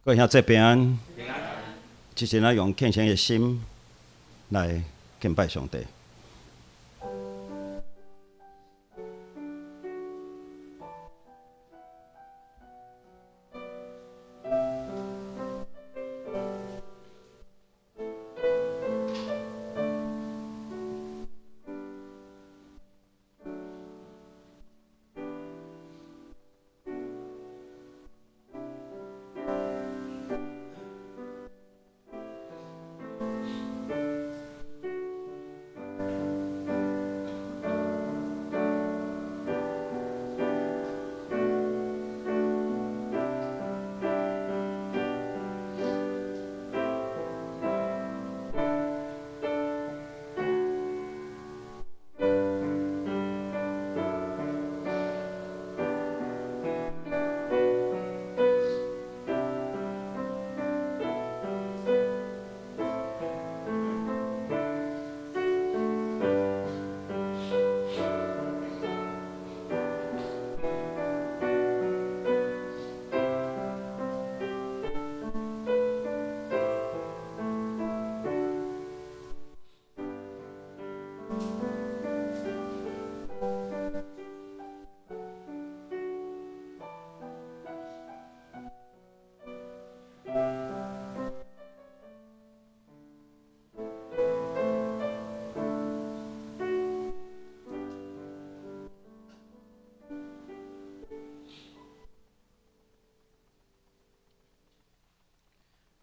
各位兄弟平安，即阵啊用虔诚的心来敬拜上帝。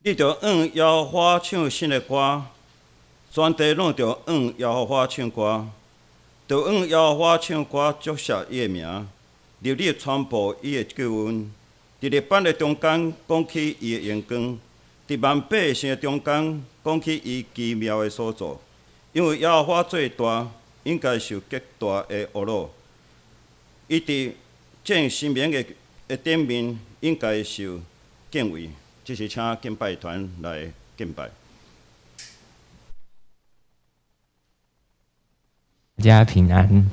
你着往耶和华唱新的歌，全地拢着往耶和华唱歌，着往耶和华唱歌，祝谢伊的名，立立传播伊的救恩，伫列班的中间讲起伊的荣光，伫万百姓的中间讲起伊奇妙的所做。因为耶和华最大，应该受极大的恶恼；伊伫正神明的顶面，应该受敬畏。这是请敬拜团来敬拜。大家平安，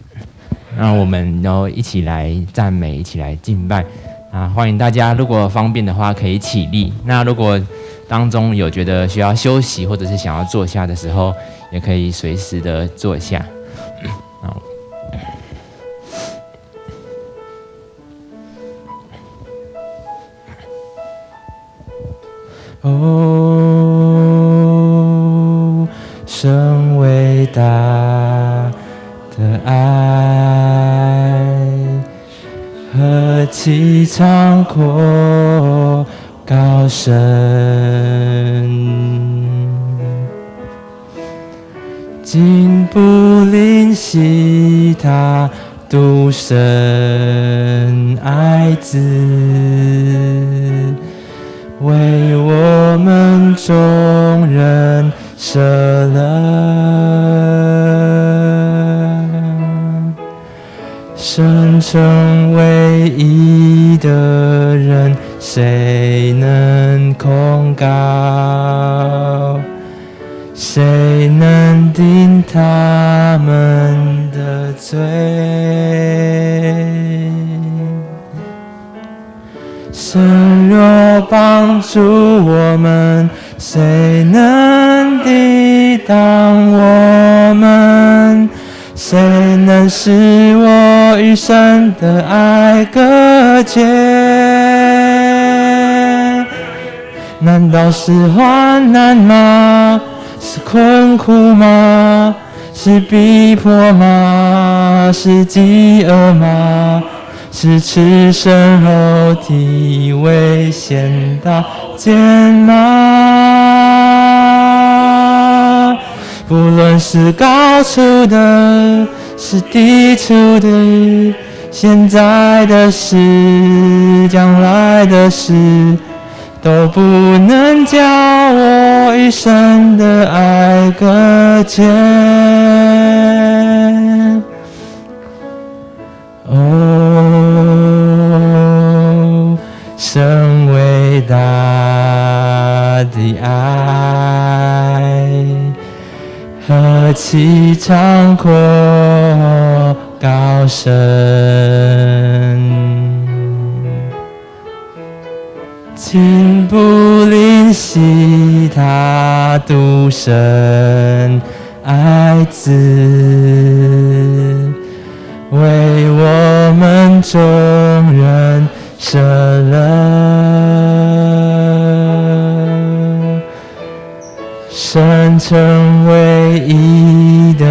那我们都一起来赞美，一起来敬拜啊！欢迎大家，如果方便的话可以起立。那如果当中有觉得需要休息或者是想要坐下的时候，也可以随时的坐下。哦，神伟大的爱，何其长阔高深，竟不吝惜他独生爱子，为我们众人舍了，神成唯一的人，谁能控告？谁能定他们的罪？神若帮助我们，谁能抵挡我们？谁能使我与神的爱隔绝？难道是患难吗？是困苦吗？是逼迫吗？是饥饿吗？是赤身肉体危险刀剑吗？不论是高处的，是低处的，现在的事，将来的事，都不能将我与神的爱隔绝。哦，神伟大的爱，何其长阔高深，竟不惜他独生爱子，为我们众人舍了，神成唯一的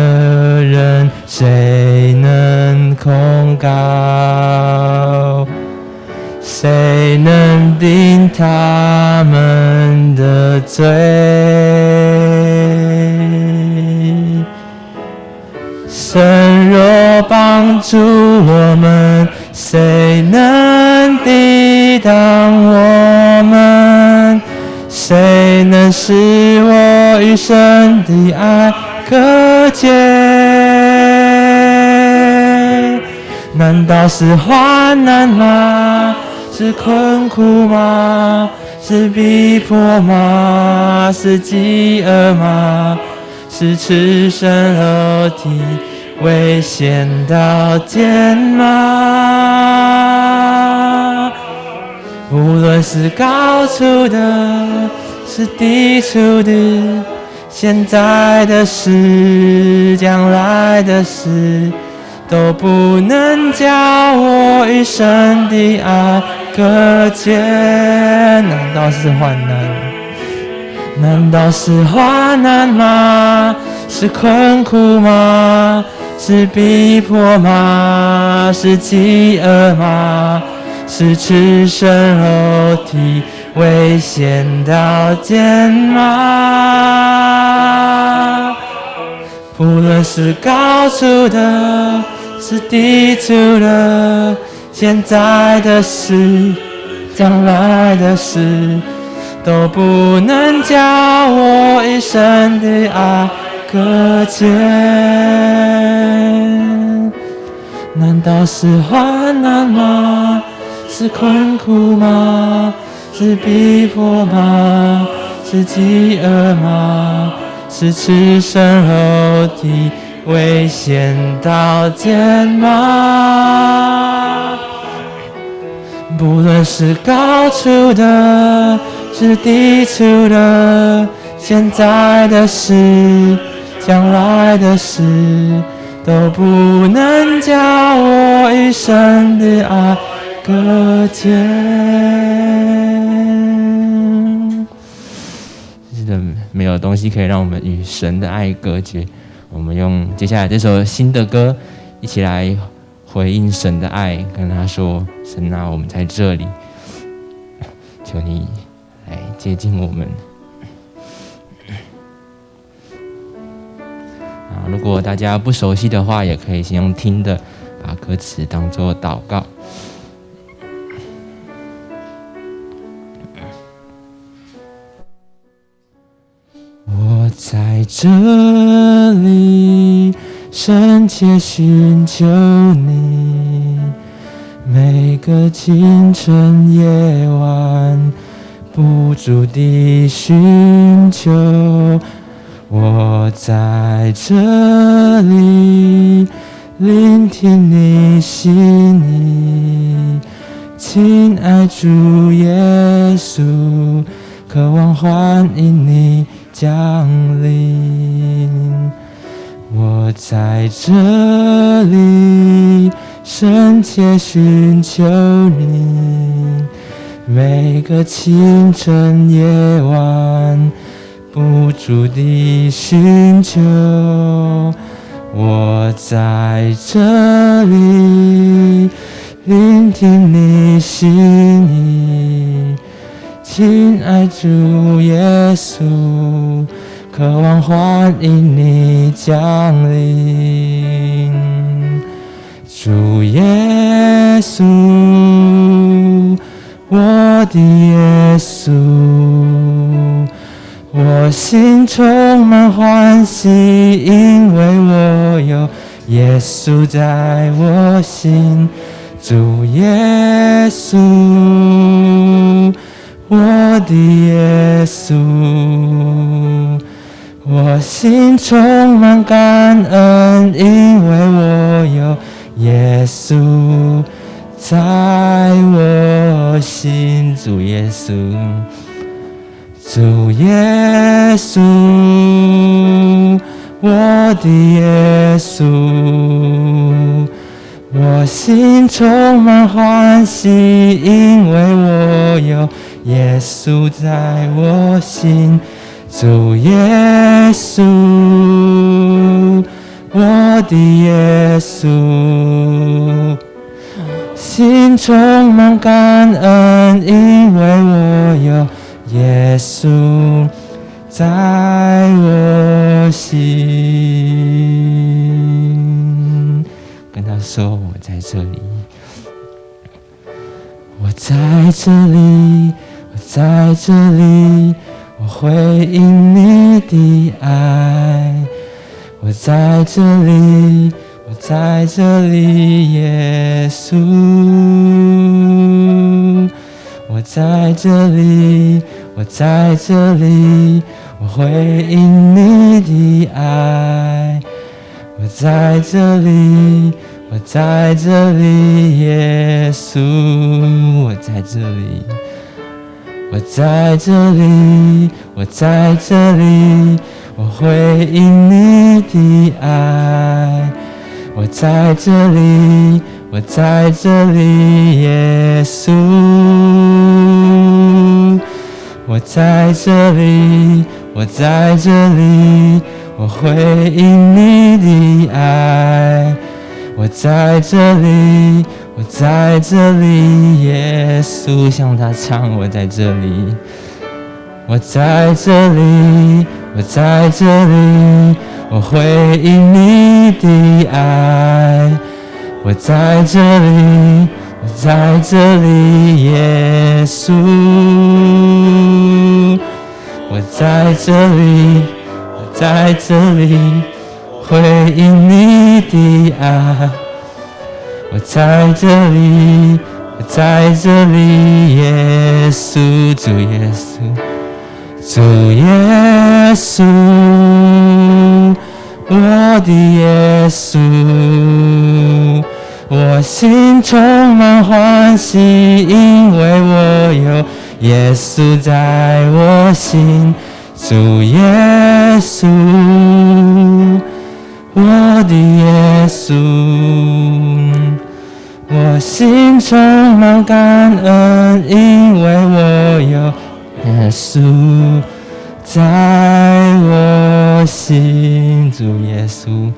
人，谁能控告？谁能定他们的罪？神若帮助我们，谁能抵挡我们？谁能使我与神的爱隔绝？难道是患难吗？是困苦吗？是逼迫吗？是饥饿吗？是赤身裸体危险刀剑吗？无论是高处的，是低处的，现在的事，将来的事，都不能叫我与神的爱隔绝。难道是患难？难道是患难吗？是困苦吗？是逼迫吗？是饥饿吗？是赤身裸体危险刀剑吗？不论是高处的，是低处的，现在的事，将来的事，都不能叫我与神的爱隔绝。难道是患难吗？是困苦吗？是逼迫吗？是饥饿吗？是赤身裸体危险刀剑吗？不论是高处的，是低处的，现在的事，将来的事，都不能叫我与神的爱隔绝。是的，没有东西可以让我们与神的爱隔绝。我们用接下来这首新的歌，一起来回应神的爱，跟他说：神啊，我们在这里，求你来接近我们。如果大家不熟悉的话，也可以先用听的，把歌词当作祷告。我在这里深切寻求你，每个清晨夜晚不住地寻求。我在这里聆听你心意，亲爱主耶稣，渴望欢迎你降临。我在这里深切寻求你，每个清晨夜晚不住地寻求。我在这里聆听你心意，亲爱主耶稣，渴望欢迎你降临。主耶稣，我的耶稣，我心充满欢喜，因为我有耶稣在我心。主耶稣，我的耶稣，我心充满感恩，因为我有耶稣在我心。主耶稣，主耶稣，我的耶稣，我心充满欢喜，因为我有耶稣在我心。主耶稣，我的耶稣，心充满感恩，因为我有耶稣在我心。跟他说，我在这里，我在这里，我在这里，我回应你的爱。我在这里，我在这里，耶稣。我在这里，我在这里，我回应你的爱。我在这里，我在这里，耶稣。我在这里，我在这里，我在这里，我回应你的爱。我在这里，我在这里，耶稣。我在这里，我在这里，我回应你的爱。我在这里，我在这里，耶稣。向他唱，我在这里，我在这里，我在这里，我回应你的爱。我在这里，我在这里，耶稣。我在这里，我在这里，回应你的爱。我在这里，我在这里，耶稣。主耶稣，主耶稣，我的耶稣，我心充满欢喜，因为我有耶稣在我心。主耶稣，我的耶稣，我心充满感恩，因为我有耶稣在我心。主耶稣，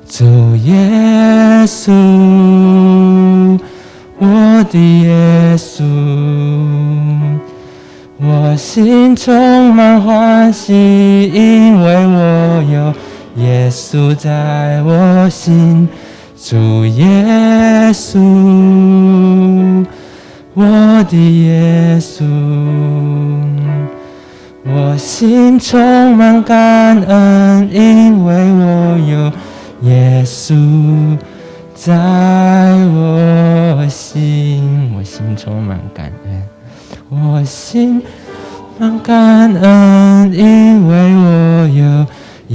主耶稣，我的耶稣，我心充满欢喜，因为我有耶稣在我心。主耶稣，我的耶稣，我心充满感恩，因为我有耶稣在我心。我心充满感恩，我心满感恩，因为我有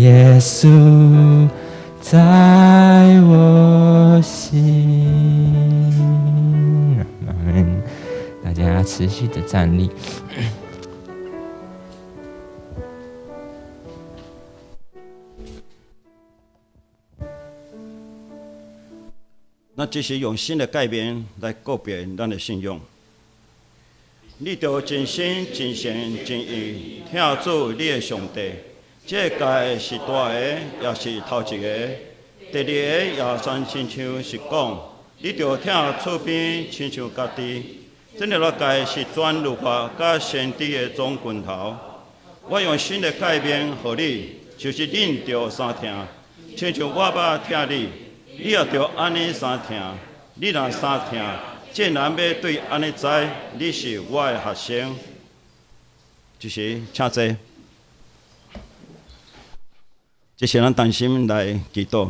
耶稣在我心。阿们。大家持续的站立。那这是用新的改变来告别咱的信仰。你着真心、真诚、真意听主你的上帝。这个是大个，也是头一个。第二个也算亲像是讲，你着听厝边亲像家己。这条界是全律法甲先知的总拳头。我用新的改变予你，就是恁着三听，亲像我捌听你。你也着安尼三听，你若三听，自然要对安尼知，你是我的学生。就是请坐，这是咱同心来祈祷。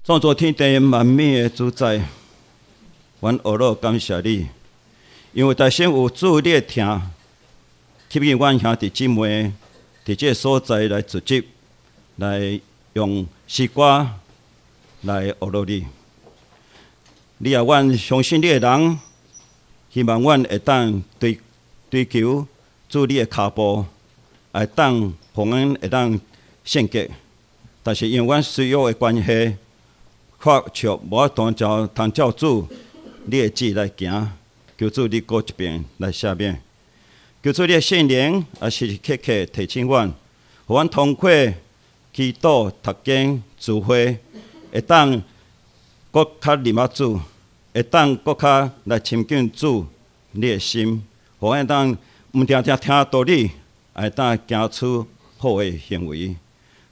创造天地万物的主宰，阮阿罗感谢你，因为大先有主你的听，吸引阮兄弟姊妹伫这所在来聚集，来用诗歌来学罗你。你也阮相信你的人，希望阮会当对追求主你的脚步，会当互阮会当献格。但是因为阮需要的关系，确实无法通照主你的旨来行。求主你过一遍来赦免。求主你的圣灵也时时刻刻提醒阮，互阮通过祈祷、读经、聚会，会当搁较认识主，会当搁较来亲近主你的心，互阮当毋定定听道理，会当行出好的行为。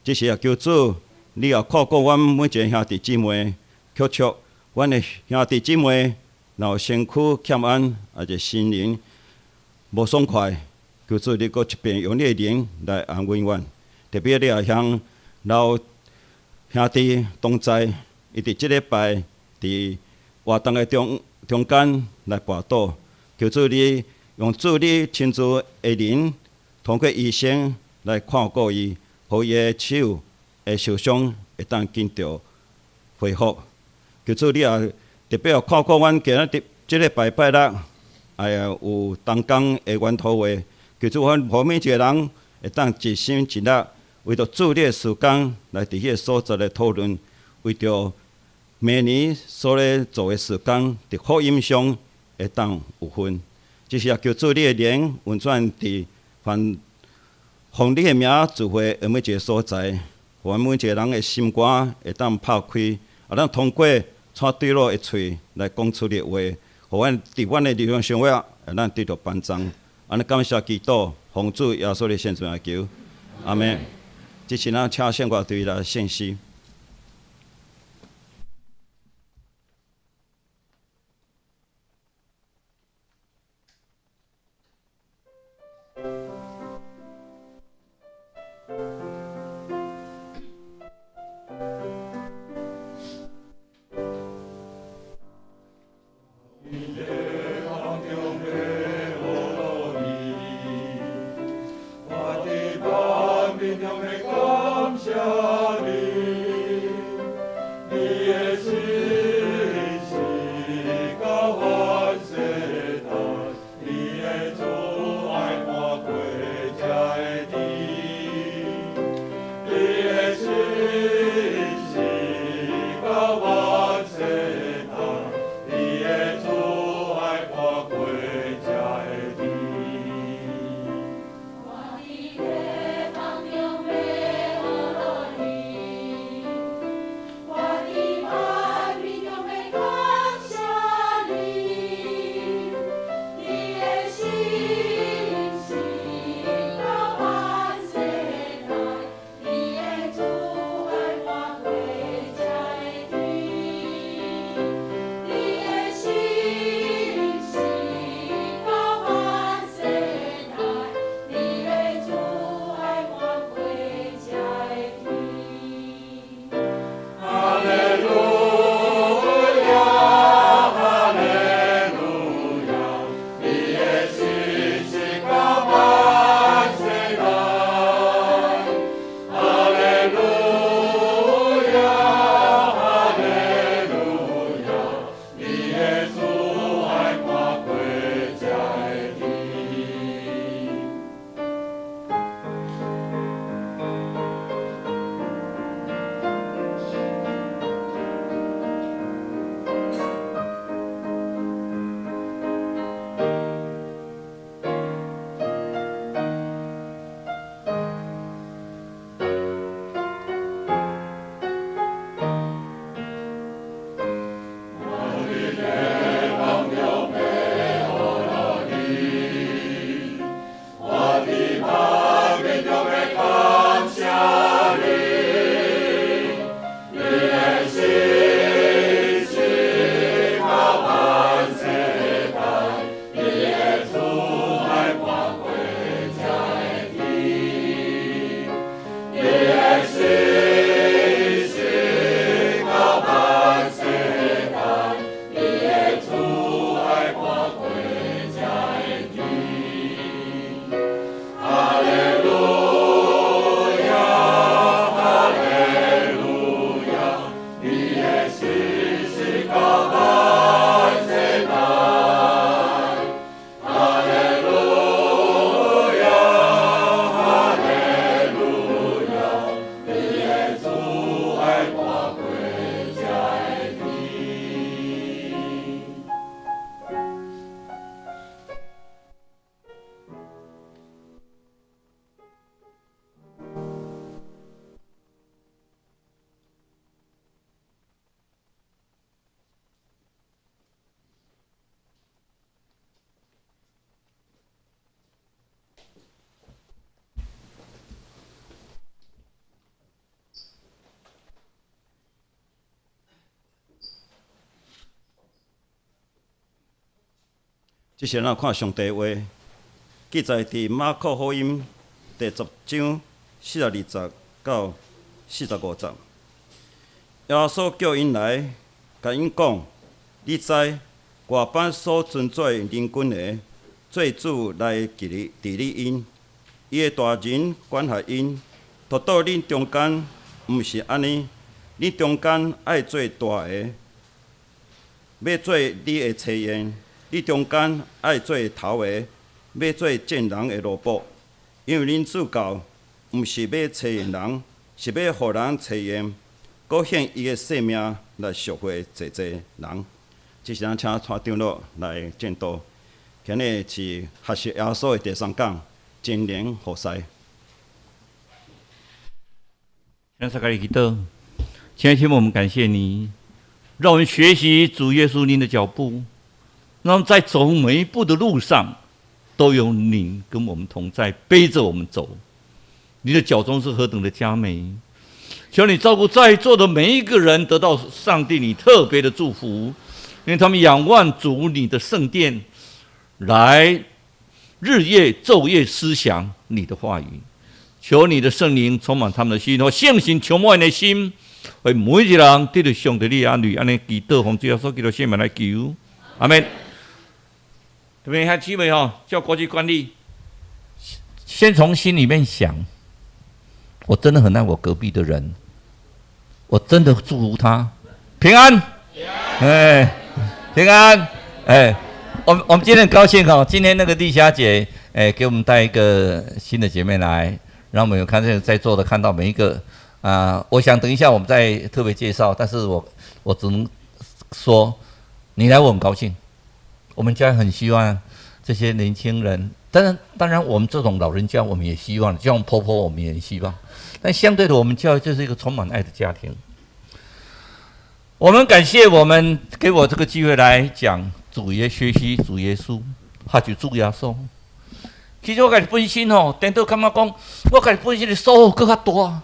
即是也求主，你也看顾阮每一个兄弟姊妹，确实阮的兄弟姊妹，若有身躯欠安，也是心灵无爽快，求主你搁一遍用你的灵来安慰阮。特别你也向老兄弟同在，伊伫即礼拜伫活动的中间来跋倒，求主你用主你亲自的灵，通过医生来看顾伊，互伊的手的受伤会当紧着恢复。求主你也特别看顾阮今仔日即个拜六，有同工的源头会，求主阮每一个人会当一心一力，为着主你的事工来伫迄个所在来讨论，为着明年所咧做的事工，伫福音上会当有份。即是也求主你的灵运转伫奉你的名聚会的每一个所在，阮每一个人的心肝会当拍开，也当通过带对路的喙来讲出你的话，互阮伫阮的日常生活会当得到帮助。安尼感谢祈祷，奉主耶稣的圣名来求，阿门。即是咱请圣歌队来献诗。我的万民用的感谢你。即是咱看上帝话，记载伫马可福音第10章42节到45节。耶稣叫因来，甲因讲：你知外邦所尊做人君的，做主来治理因，伊的大人管辖因。独到恁中间，毋是安尼。恁中间爱做大个，要做你的妻燕；你中间爱做头个，要做贱人的奴仆。因为恁主教毋是要妻燕人，是要互人妻燕，搁献伊的性命来赎回济济人。即是咱请蔡长老来监督。今日是学习耶稣的第3讲，真灵活塞。让撒加利祈祷，亲爱的天父，我们感谢你，让我们学习主耶稣您的脚步，让我们在走每一步的路上，都有你跟我们同在，背着我们走。你的脚中是何等的佳美！求你照顾在座的每一个人，得到上帝你特别的祝福，愿他们仰望主你的圣殿，来日夜昼夜思想你的话语。求你的圣灵充满他们的心，和信心充满的心，为每一个人得到上帝的安慰。安尼祈祷，奉主耶稣基督圣名来求，阿门。这边还几位叫国际惯例，先从心里面想，我真的很爱我隔壁的人，我真的祝福他平安，平安，我们今天很高兴今天那个丽霞姐给我们带一个新的姐妹来。让我们有看见在座的看到每一个我想等一下我们再特别介绍，但是我只能说，你来我很高兴。我们家很希望这些年轻人，当然我们这种老人家我们也希望，就像婆婆我们也希望，但相对的我们教育就是一个充满爱的家庭。我们感谢我们给我这个机会来讲主耶学习主耶稣，还是主耶稣。其实我家己本身颠倒感觉讲，我家己本身的收获更较大，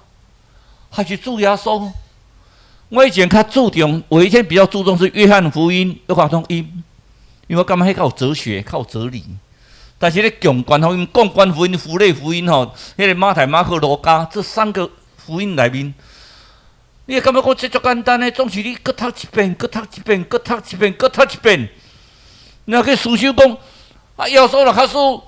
还是主耶稣。我以前较注重，我以前比较注重是约翰福音、约翰福音，因为我感觉迄较有哲学、较有哲理。但是咧共观福音、共观福音、符类福音迄个马太、马可、路加这3个福音内面，你会感觉讲这足简单的，总是你各读一遍、各读一遍、各读一遍、各读一遍，然后去思想讲耶稣若卡输。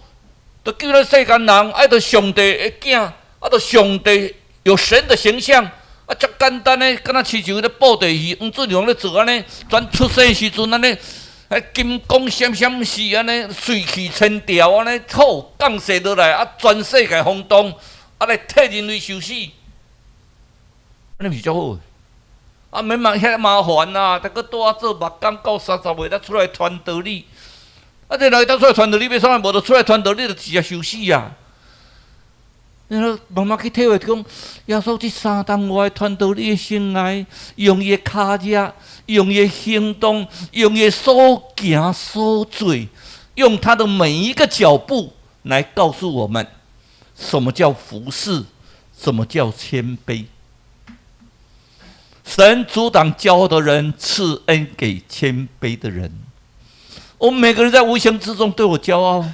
就叫咱世间人爱着上帝的囝，着上帝有神的形象，足简单的，敢若亲像咧布袋戏，黄俊雄咧做安尼，全出生的时阵安尼，金光闪闪是安尼，水气千条安尼，好降世落来，全世界轰动，来替人类受死，安尼毋是足好免遐麻烦啊，得搁多做目工到30岁，才出来传道理。这来当出来传道理，要啥？无就出来传道理，就直接受死啊！然后慢慢去体会讲，耶稣这3当外传道理的生涯，用伊的脚趾，用伊的行动，用伊所行所做，用他的每一个脚步来告诉我们，什么叫服侍，什么叫谦卑。神阻挡骄傲的人，赐恩给谦卑的人。我们每个人在无形之中都有骄傲，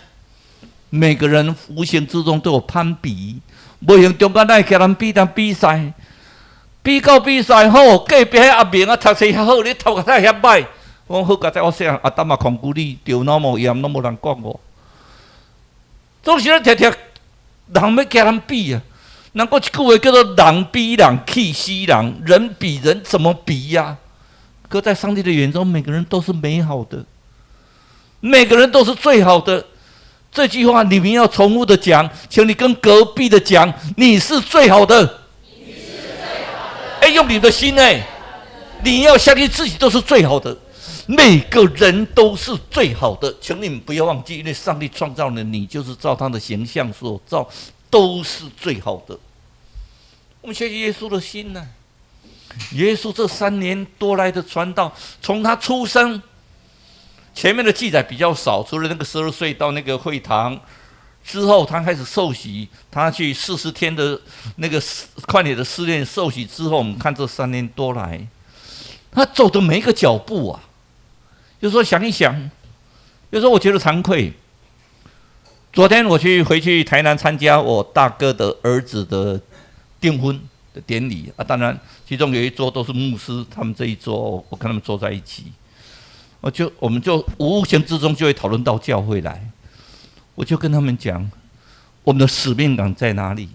每个人无形之中都有攀比。无形中间咱会人比赛，比到比赛好，隔壁迄阿明读册遐好，你读个太遐歹。我好佳哉，我细汉阿当嘛控股你，电脑无严，拢无人管我。总是咧常常人要甲人比啊，人讲一句话叫做“人比人气死人”，人比人怎么比呀？可在上帝的眼中，每个人都是美好的。每个人都是最好的，这句话你们要重复的讲，请你跟隔壁的讲，你是最好的。用你的心你要相信自己都是最好的，每个人都是最好的，请你们不要忘记，因为上帝创造了你，就是照他的形象所造，都是最好的。我们学习耶稣的心耶稣这3年多来的传道，从他出生。前面的记载比较少，除了那个12岁到那个会堂之后，他开始受洗，他去40天的那个快点的试炼受洗之后，我们看这3年多来，他走的每一个脚步就是说想一想，有时候我觉得惭愧。昨天我回去台南参加我大哥的儿子的订婚的典礼啊，当然其中有一桌都是牧师，他们这一桌我跟他们坐在一起，我们就无形之中就会讨论到教会来，我就跟他们讲我们的使命感在哪里。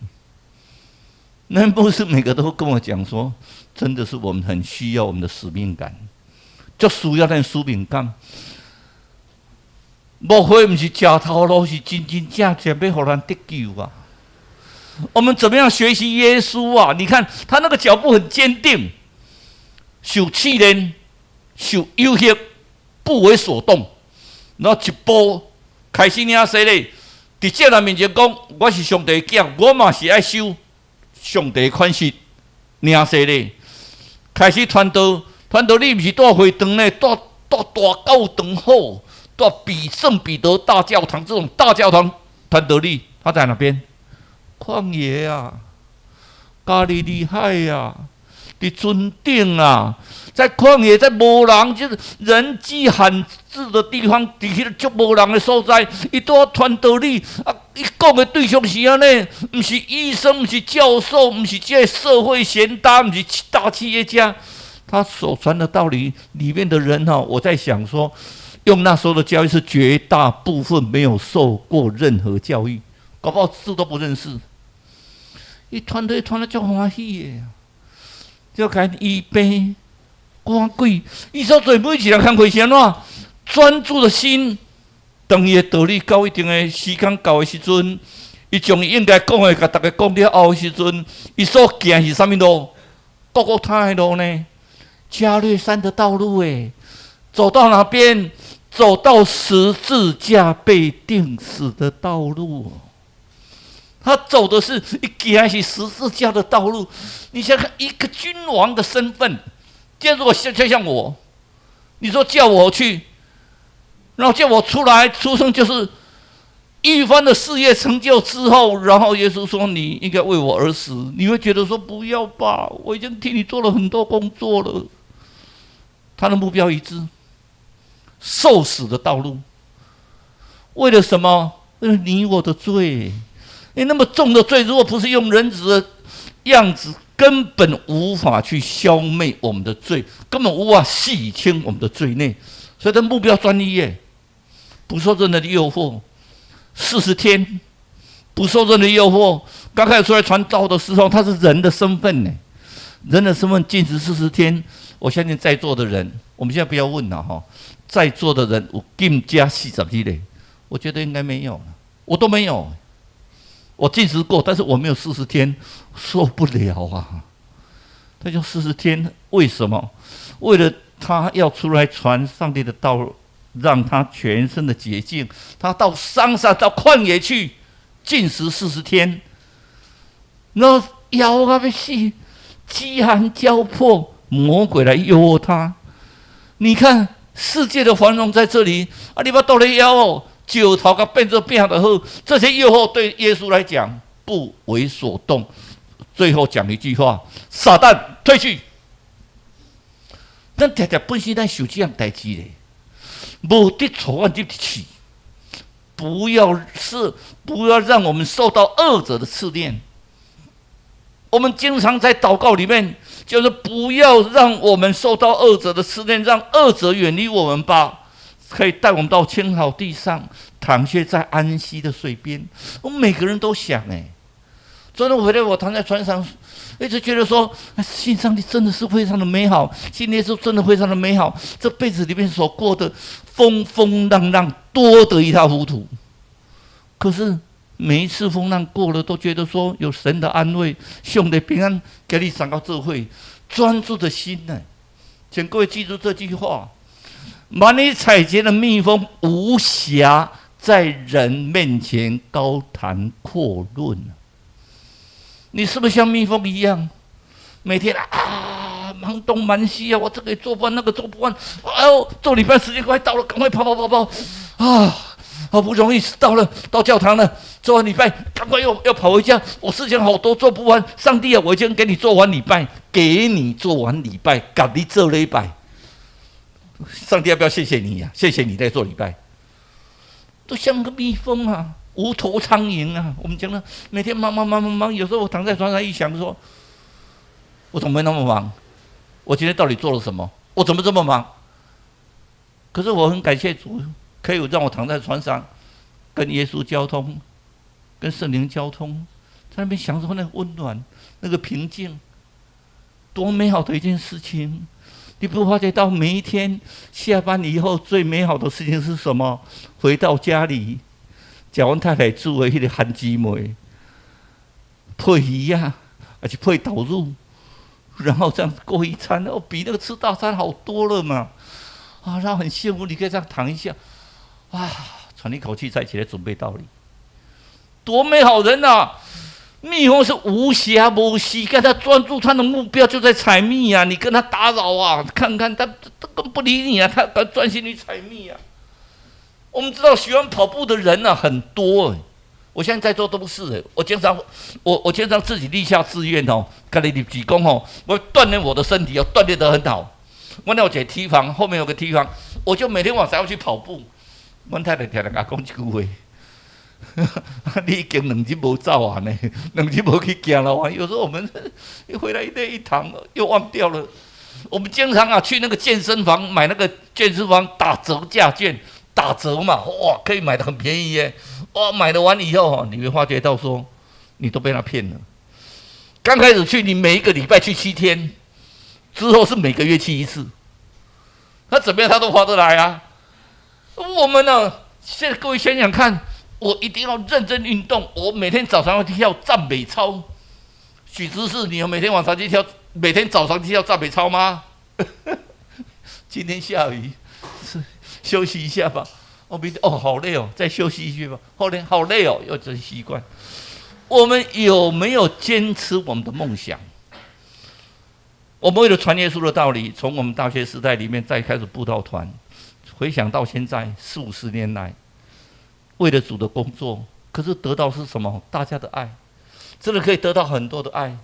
那牧师每个都跟我讲说，真的是我们很需要我们的使命感，就需要那使命感。莫非不是假头路，是真真正正要让人得救啊！我们怎么样学习耶稣啊？你看他那个脚步很坚定，受试炼，受诱惑，不为所动，然后一步开始领洗礼，在众人面前讲：“我是上帝的囝，我嘛是爱受上帝的款式领洗礼。”开始传道，你不是住会堂呢，住大教堂好。到圣彼得大教堂这种大教堂，传道理他在哪边？旷野啊，加利利海啊，在尊顶啊，在旷野，在无人就是人迹罕至的地方，在迄个足无人的所在，伊都要传道理啊！伊讲的对象是安尼，不是医生，不是教授，不是这社会贤达，不是大企业家，他所传的道理里面的人哈，我在想说。用那时候的教育是绝大部分没有受过任何教育，搞不好字都不认识。伊传得足欢喜的，就看预备赶鬼。伊所做每一个工课是安怎？专注的心，当伊的道理到一定的时间到的时阵，伊将伊应该讲的甲大家讲了后的时阵，伊所行是啥物路？各个他的路呢？加略山的道路诶，走到哪边？走到十字架被钉死的道路，他走的是一行是十字架的道路。你想看一个君王的身份，今天如果像我，你说叫我去，然后叫我出生就是一番的事业成就之后，然后耶稣说你应该为我而死，你会觉得说不要吧，我已经替你做了很多工作了。他的目标一致。受死的道路，为了什么？为了你我的罪。你那么重的罪，如果不是用人子的样子，根本无法去消灭我们的罪，根本无法洗清我们的罪孽。所以，他目标专一耶，不受任何的诱惑。40天，不受任何的诱惑。刚开始出来传道的时候，他是人的身份呢，人的身份禁止40天。我相信在座的人，我们现在不要问了哈。在座的人有禁加40日嘞，我觉得应该没有，我都没有。我禁食过，但是我没有40天，受不了啊！他就40天，为什么？为了他要出来传上帝的道，让他全身的洁净。他到山上、到旷野去禁食40天，然后腰啊要死，饥寒交迫，魔鬼来诱惑他。你看。世界的繁荣在这里啊！你把倒来腰哦，酒头甲变做变的好，这些诱惑对耶稣来讲不为所动。最后讲一句话：撒旦退去。咱常常本身咱受这样代志嘞，无得错按入去，不要让我们受到恶者的试炼。我们经常在祷告里面，就是不要让我们受到恶者的试炼，让恶者远离我们吧，可以带我们到青草地上，躺歇在安息的水边。我们每个人都想昨天回来，我躺在船上，一直觉得说，信上帝真的是非常的美好，信耶稣真的非常的美好。这辈子里面所过的风风浪浪，多得一塌糊涂。可是每一次风浪过了，都觉得说有神的安慰，上帝平安给你上到智慧，专注的心呢。请各位记住这句话：满里采撷的蜜蜂，无暇在人面前高谈阔论。你是不是像蜜蜂一样，每天忙东忙西啊？我这个也做不完，那个做不完。哎呦，做礼拜时间快到了，赶快跑啊！好不容易到教堂了，做完礼拜，赶快又跑回家。我事情好多做不完，上帝啊，我已经给你做完礼拜，给你做完礼拜，给你做礼拜。上帝要不要谢谢你呀？谢谢你在做礼拜。都像个蜜蜂啊，无头苍蝇啊。我们讲了，每天忙，有时候我躺在床上一想说，我怎么会那么忙？我今天到底做了什么？我怎么这么忙？可是我很感谢主，可以让我躺在床上，跟耶稣交通，跟圣灵交通，在那边享受那个温暖，那个平静，多美好的一件事情！你不发觉到每一天下班以后最美好的事情是什么？回到家里，叫阮太太煮的那个番薯糜，配鱼啊，而且配豆乳，然后这样过一餐，哦，比那个吃大餐好多了嘛！啊，然后很幸福，你可以这样躺一下，啊，喘一口气再起来准备道理，多美好人啊！蜜蜂是无暇无时间，他专注他的目标就在采蜜啊！你跟他打扰啊，看看他更不理你啊，他专心于采蜜啊。我们知道喜欢跑步的人啊很多，我现在在座都是我经常自己立下志愿哦，跟你举功哦，我锻炼我的身体哦，锻炼得很好。我那有一个梯房，后面有个梯房，我就每天晚上要去跑步。我太太常常跟我讲一句话。你已经2日没走完呢，2日没去行了。有时候我们一回来一堂又忘掉了。我们经常去那个健身房买那个健身房打折价券，打折嘛，哇，可以买得很便宜耶。哇，买了完以后，你会发觉到说，你都被他骗了。刚开始去，你每一个礼拜去7天，之后是每个月去1次，他怎么样他都划得来啊。我们呢，现在各位想想看。我一定要认真运动，我每天早上要跳赞美操。许知识，你有每天晚上去跳，每天早上去跳赞美操吗？今天下雨，休息一下吧。明天好累哦，再休息一下吧。后天好累哦，要真习惯。我们有没有坚持我们的梦想？我们为了传耶稣的道理，从我们大学时代里面再开始布道团，回想到现在40-50年来。为了主的工作，可是得到是什么？大家的爱，真的可以得到很多的爱。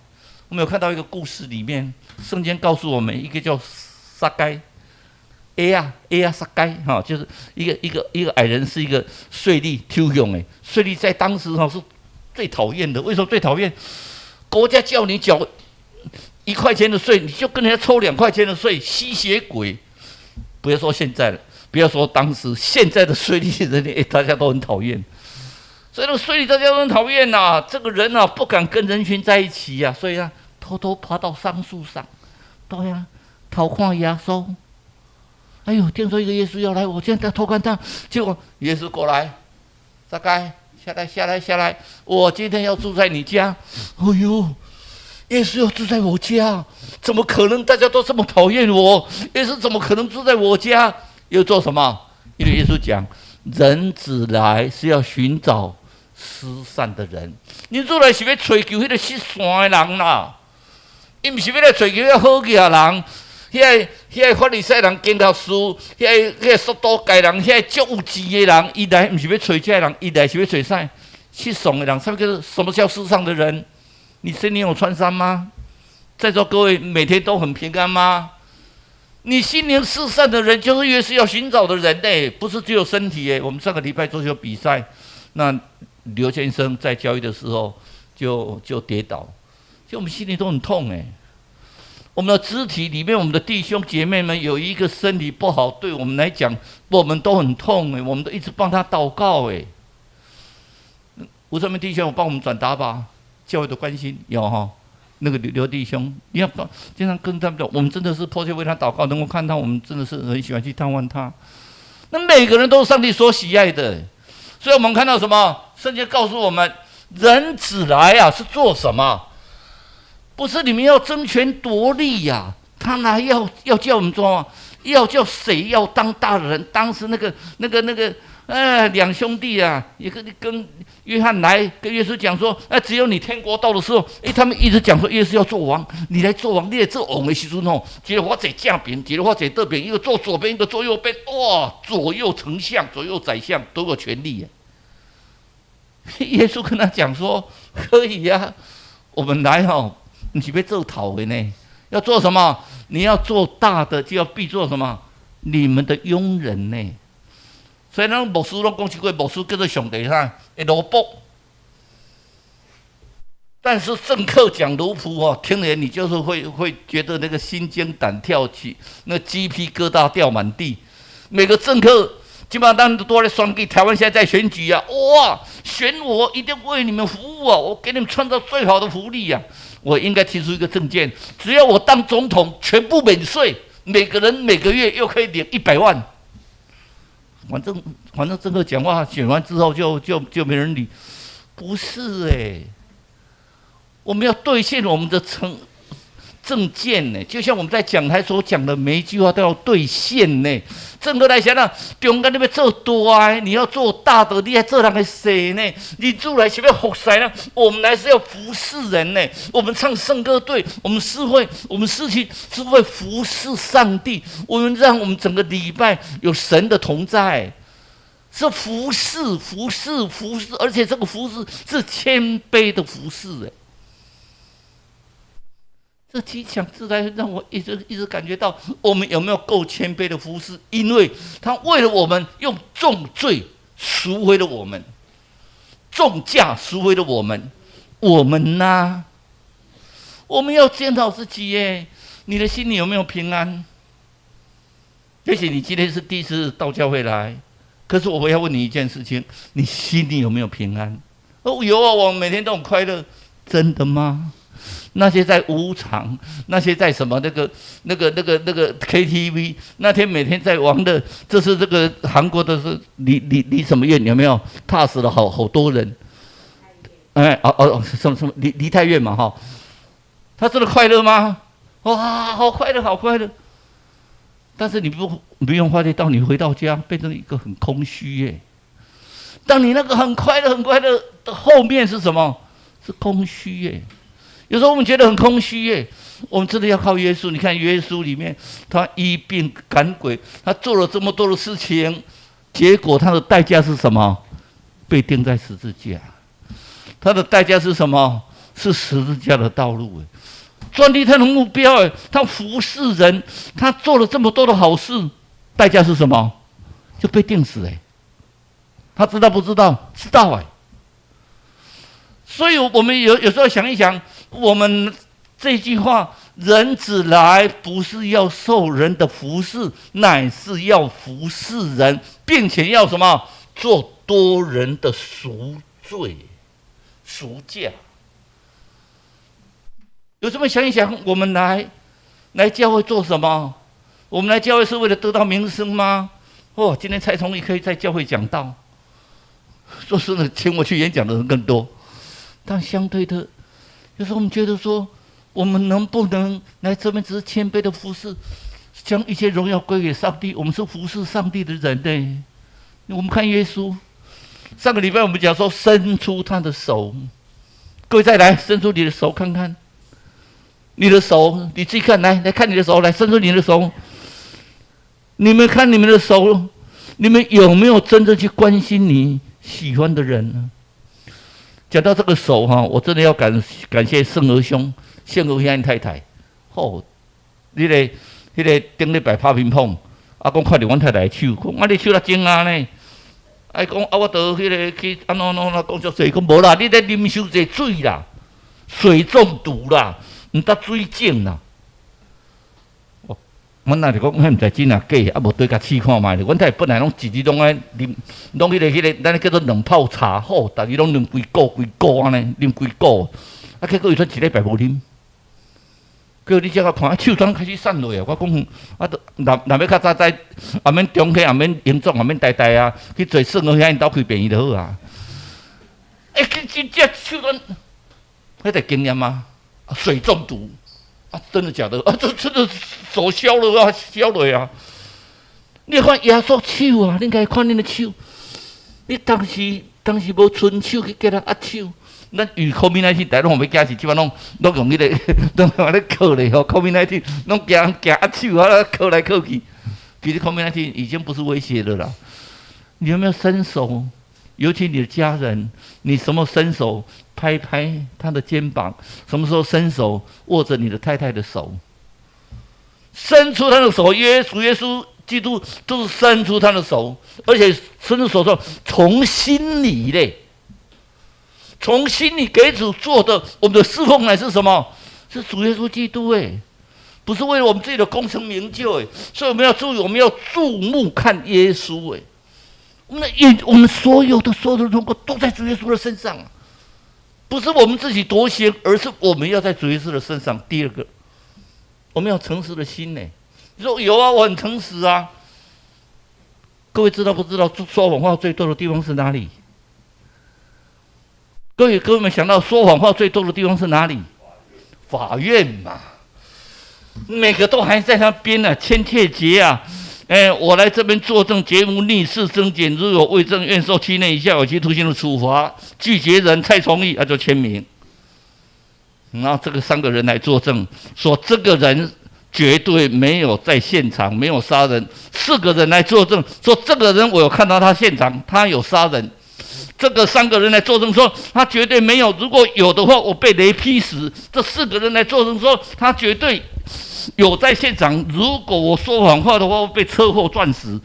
我们有看到一个故事里面，圣经告诉我们，一个叫撒该撒该哈，就是一个矮人，是一个税吏抽佣诶。税吏在当时是最讨厌的。为什么最讨厌？国家叫你缴1块钱的税，你就跟人家抽2块钱的税，吸血鬼！不要说现在了。不要说当时，现在的税吏人大家都很讨厌，所以那个税吏大家都很讨厌呐。这个人啊，不敢跟人群在一起呀，所以啊，偷偷爬到桑树上，对呀，偷看耶稣。哎呦，听说一个耶稣要来，我现在偷看他，结果耶稣过来，撒该下来，我今天要住在你家。哎呦，耶稣要住在我家，怎么可能？大家都这么讨厌我，耶稣怎么可能住在我家？又做什么？因为耶稣讲，人子来是要寻找失散的人。你入来是要追求那个失散的人啦，伊不是要来追求那好嘅人。那个法利赛人、经教师，那个撒都该人，那个足有志的人，伊来不是要追这人，伊来是要追啥？失丧的人。什么叫失丧的人？你心里有创伤吗？在座各位每天都很平安吗？你心灵失散的人，就是越是要寻找的人呢，不是只有身体耶。我们上个礼拜足球比赛，那刘先生在教育的时候就跌倒，就我们心里都很痛哎。我们的肢体里面，我们的弟兄姐妹们有一个身体不好，对我们来讲，我们都很痛哎，我们都一直帮他祷告哎。吴正明弟兄，我帮我们转达吧，教会的关心有哈。那个刘弟兄，你要经常跟他们讲，我们真的是迫切为他祷告，能够看到我们真的是很喜欢去探望他。那每个人都是上帝所喜爱的，所以我们看到什么？圣经告诉我们，人子来啊是做什么？不是你们要争权夺利呀，他来要叫我们做吗？要叫谁要当大人？当时那个2兄弟啊，也跟约翰来跟耶稣讲说，只有你天国到的时候，他们一直讲说耶稣要做王，你来做王，你来做王的时候吼，一个我坐正边，一个我坐倒边，一个坐左边，一个坐右边，哇，左右丞相、左右宰相都有权利。耶稣跟他讲说，可以呀，我们来你是要做头的呢，要做什么？你要做大的，就要必做什么？你们的佣人呢？所以咱牧师拢讲一句，牧师叫做上帝啥？会萝卜。但是政客讲奴仆哦，听了你就是会觉得那个心惊胆跳起，那鸡皮疙瘩掉满地。每个政客基本上当然都在选举，台湾现在在选举啊，哇，选我一定为你们服务啊，我给你们创造最好的福利啊。我应该提出一个政见，只要我当总统，全部免税，每个人每个月又可以领100万。反正政客讲话选完之后就没人理，不是我们要兑现我们的政见呢，就像我们在讲台所讲的每一句话都要兑现呢。政客来讲呢，中间你要做大，你要做大的，你还做人的小呢。你出来是要服侍呢，我们来是要服侍人呢。我们唱圣歌队，我们诗情是为服侍上帝，我们让我们整个礼拜有神的同在，是服侍，而且这个服侍是谦卑的服侍这极强自然让我一直感觉到，我们有没有够谦卑的服侍？因为他为了我们用重罪赎回了我们，重价赎回了我们。我们呢？我们要检讨自己你的心里有没有平安？也许你今天是第一次到教会来，可是我要问你一件事情：你心里有没有平安？有啊，我每天都很快乐，真的吗？那些在舞场，那些在什么那个 KTV， 那天每天在玩的，这是这个韩国的是梨什么院有没有？踏死了好多人。什么梨泰院嘛哈，他真的快乐吗？哇，好快乐。但是你不用发觉到你回到家变成一个很空虚当你那个很快乐的后面是什么？是空虚有时候我们觉得很空虚我们真的要靠耶稣。你看耶稣里面，他医病赶鬼，他做了这么多的事情，结果他的代价是什么？被钉在十字架。他的代价是什么？是十字架的道路专利他的目标他服侍人，他做了这么多的好事，代价是什么？就被钉死他知道不知道？知道所以我们有时候想一想，我们这句话，人子来不是要受人的服侍，乃是要服侍人，并且要什么？做多人的赎罪、赎价。有这么想一想，我们来教会做什么？我们来教会是为了得到名声吗？今天蔡崇义可以在教会讲道，说真的，请我去演讲的人更多。但相对的，有时候我们觉得说，我们能不能来这边只是谦卑的服侍，将一切荣耀归给上帝？我们是服侍上帝的人我们看耶稣，上个礼拜我们讲说，伸出他的手，各位再来伸出你的手看看，你的手你自己看，来看你的手，来伸出你的手。你们看你们的手，你们有没有真正去关心你喜欢的人呢？讲到这个手我真的要感谢圣儿兄、圣儿兄太太。那个顶礼拜拍乒乓，讲看到阮太太的手，讲你手哪精呢？讲我到去安怎讲足济，讲无啦，你咧啉伤济水啦，水中毒啦，唔得水肿啦。阮那就讲，迄唔知真啊假，无对甲试看卖咧。阮太本来拢日日拢爱啉，拢迄个，咱叫做两泡茶，逐日拢啉规股安尼，啉规股。结果有阵一礼拜无啉，结果你只个看，手踭开始散落我讲，若要较早在，也免中气，也免严重，也免呆啊，去做算好遐因兜开便宜就好啊。真正手踭，迄个经验吗？水中毒。真的假的？这真的手消了消了啊！你看耶稣手你应该看你的手。你当时无伸手去给他握手，咱与 COVID-19 大拢要惊是，基本拢用迄个，拢用咧靠咧COVID-19 拢惊握手靠来靠去。其实 COVID-19 已经不是威胁了啦。你有没有伸手？尤其你的家人，你什么伸手拍拍他的肩膀？什么时候伸手握着你的太太的手？伸出他的手，耶稣基督都是伸出他的手，而且伸出手说从心里嘞，从心里给主做的，我们的侍奉乃是什么？是主耶稣基督哎，不是为了我们自己的功成名就哎，所以我们要注意，我们要注目看耶稣哎，我们所有的荣光都在主耶稣的身上啊，不是我们自己多先，而是我们要在主耶稣的身上。第二个，我们要诚实的心呢。你说有啊，我很诚实啊。各位知道不知道说谎话最多的地方是哪里？各位们想到说谎话最多的地方是哪里？法院嘛，每个都还在那边呢，签切结啊。我来这边作证，节目逆事增减，如有伪证，愿受7年以下有期徒刑的处罚。拒绝人蔡崇义，就签名。然后这个3个人来作证，说这个人绝对没有在现场，没有杀人。4个人来作证，说这个人我有看到他现场，他有杀人。这个3个人来作证说他绝对没有，如果有的话，我被雷劈死。这4个人来作证说他绝对有在现场，如果我说谎话的话，我被车祸撞死。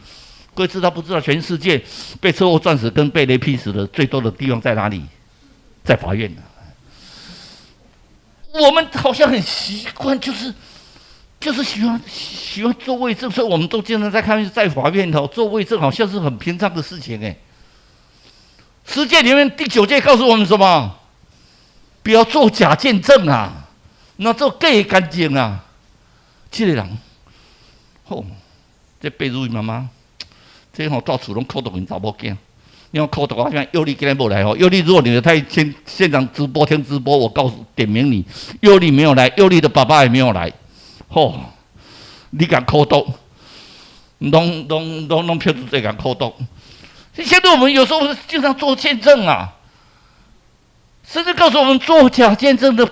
各位知道不知道？全世界被车祸撞死跟被雷劈死的最多的地方在哪里？在法院。我们好像很习惯，就是喜欢做伪证，所以我们都经常在看在法院头做伪证，好像是很平常的事情哎。10诫里面第9诫告诉我们什么？不要做假见证啊，那做假干净啊。这个人，这被褥妈妈，这到处拢扣到因查某囝，你看扣到啊，像佑利今天没来哦，佑利如果你在现场直播听直播，我点名你，佑利没有来，佑利的爸爸也没有来，你敢扣到，拢票子这敢扣到。现在我们有时候经常做见证啊，甚至告诉我们做假见证的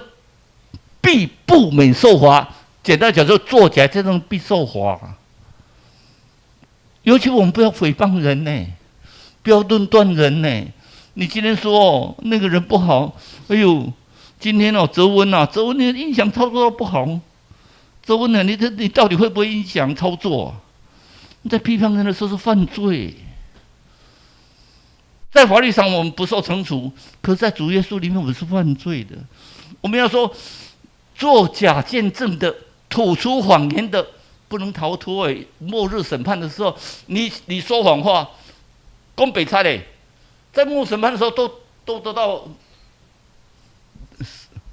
必不免受罚。简单讲，就做假见证必受罚。尤其我们不要诽谤人呢，不要论断人呢。你今天说那个人不好，哎呦，今天泽文你的音响操作不好，泽文你到底会不会音响操作？你在批判人的时候是犯罪。在法律上我们不受惩处，可是在主耶稣里面我们是犯罪的。我们要说，做假见证的、吐出谎言的，不能逃脱末日审判的时候，你说谎话，讲白差嘞，在末日审判的时候都得到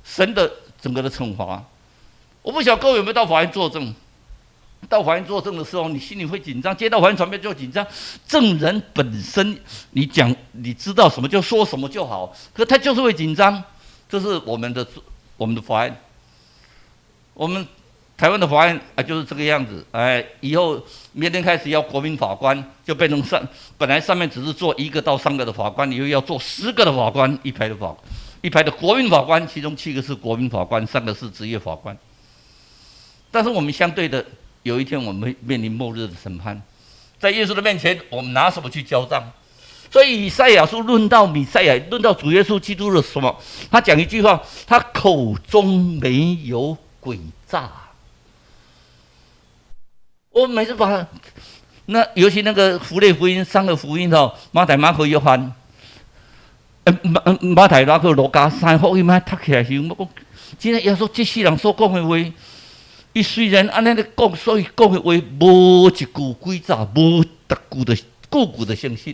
神的整个的惩罚。我不晓得各位有没有到法院作证？到法院作证的时候，你心里会紧张；接到法院传票就紧张。证人本身，你知道什么就说什么就好，可他就是会紧张。这是我们的法院，我们台湾的法院就是这个样子。以后明天开始要国民法官，就变成本来上面只是做1个到3个的法官，以后要做10个的法官，一排的国民法官，其中7个是国民法官，3个是职业法官。但是我们相对的。有一天我们会面临末日的审判，在耶稣的面前，我们拿什么去交账？所以以赛亚书论到弥赛亚，论到主耶稣基督的什么？他讲一句话：他口中没有诡诈。我每次把尤其那个符类福音3个福音马太、马可、约翰，马太、马可、路加3福音，读起来是我讲，今天耶稣这世人所讲的话。伊虽然安尼咧讲，所以讲的话无一句诡诈，无句句的相信，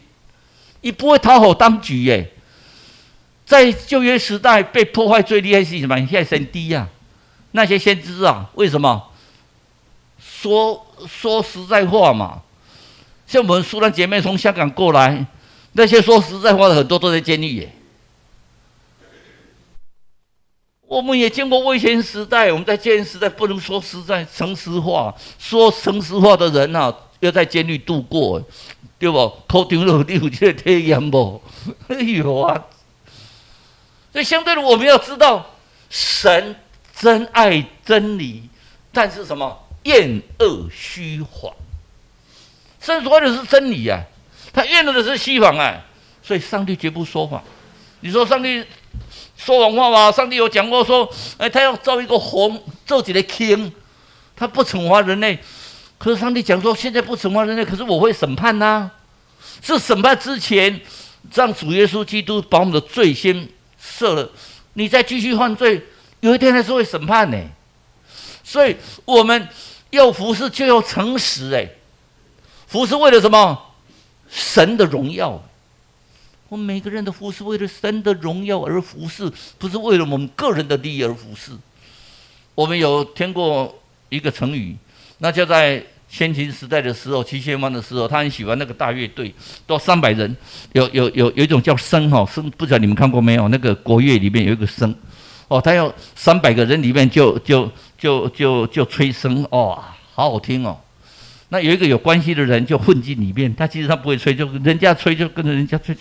伊不会讨好当局耶。在旧约时代被破坏最厉害是什么？现在先知啊，那些先知啊，为什么？说实在话嘛。像我们苏兰姐妹从香港过来，那些说实在话的很多都在监狱耶。我们也见过威权时代，我们在监狱时代不能说实在、诚实话，说诚实话的人要在监狱度过，对不？口顶了，你有这个体验不？有啊。所以相对的，我们要知道，神真爱真理，但是什么？厌恶虚谎。神所爱的是真理啊，他厌恶的是虚谎啊，所以上帝绝不说谎。你说上帝说谎话吗？上帝有讲过说，他要造一个红，造一个king，他不惩罚人类。可是上帝讲说，现在不惩罚人类，可是我会审判呐、是审判之前，让主耶稣基督把我们的罪先赦了。你再继续犯罪，有一天还是会审判呢。所以我们要服侍就要诚实服侍为了什么？神的荣耀。我们每个人的服侍为了神的荣耀而服侍，不是为了我们个人的利益而服侍。我们有听过一个成语，那就在先秦时代的时候，齐宣王的时候，他很喜欢那个大乐队，都300人，有一种叫笙笙，不知道你们看过没有？那个国乐里面有一个笙，他要300个人里面就吹笙，好好听哦。那有一个有关系的人就混进里面，其实他不会吹，就人家吹就跟着人家吹。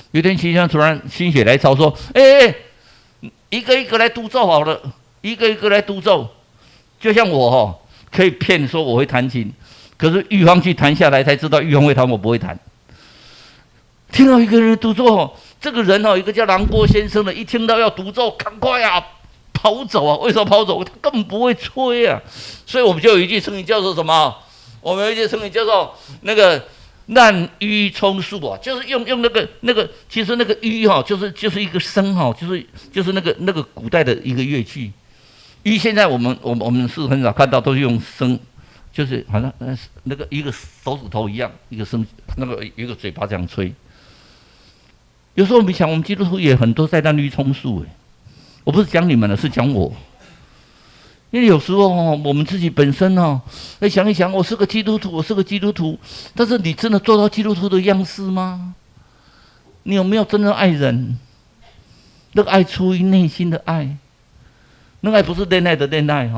有一天齐宣王突然心血来潮说：“一个一个来独奏好了，一个一个来独奏。就像我可以骗说我会弹琴，可是玉芳去弹下来才知道玉芳会弹，我不会弹。听到一个人独奏，这个人一个叫郎波先生的，一听到要独奏，赶快跑走啊！为什么跑走？他根本不会吹啊！所以我们就有一句成语叫做什么？我们有一句成语叫做那个滥竽充数啊，就是用那个，其实那个竽就是一个笙就是那个古代的一个乐器。竽现在我们是很少看到，都是用笙，就是好像那个一个手指头一样，一个笙，那个一个嘴巴这样吹。有时候我们想，我们基督徒也很多在滥竽充数我不是讲你们了，是讲我。因为有时候我们自己本身想一想，我是个基督徒，但是你真的做到基督徒的样式吗？你有没有真正爱人？那个爱出于内心的爱，那个爱不是恋爱的恋爱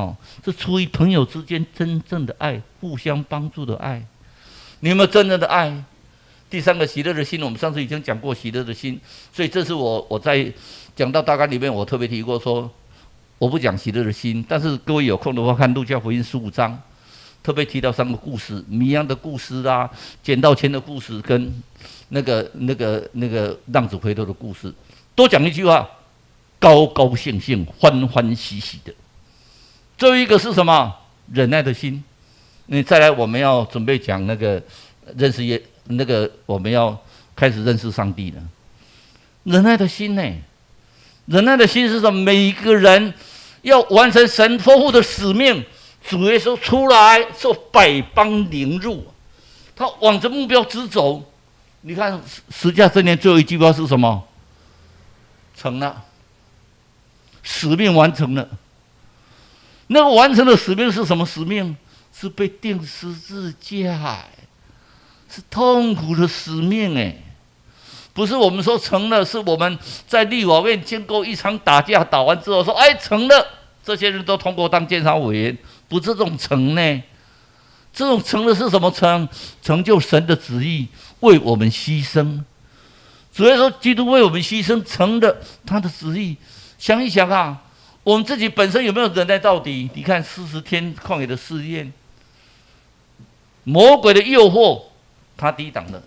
是出于朋友之间真正的爱，互相帮助的爱。你有没有真正的爱？第3个喜乐的心，我们上次已经讲过喜乐的心，所以这是我在讲到大纲里面，我特别提过说，我不讲喜乐的心，但是各位有空的话看路加福音15章，特别提到3个故事，谜样的故事啦，捡到钱的故事，跟那个浪子回头的故事，多讲一句话，高高兴兴，欢欢喜喜的。最后一个是什么？忍耐的心。再来我们要准备讲那个认识我们要开始认识上帝了。忍耐的心忍耐的心是什么？每一个人要完成神托付的使命。主耶稣出来受百邦凌辱，他往着目标直走。你看十架真言最后一句话是什么？成了，使命完成了。那个完成的使命是什么使命？是被钉十字架，是痛苦的使命不是我们说成了，是我们在立法院经过一场打架，打完之后说成了，这些人都通过当监察委员，不是这种成这种成的是什么成？成就神的旨意，为我们牺牲。主耶稣基督为我们牺牲，成了他的旨意。想一想我们自己本身有没有忍耐到底？你看40天旷野的试验，魔鬼的诱惑，他抵挡了。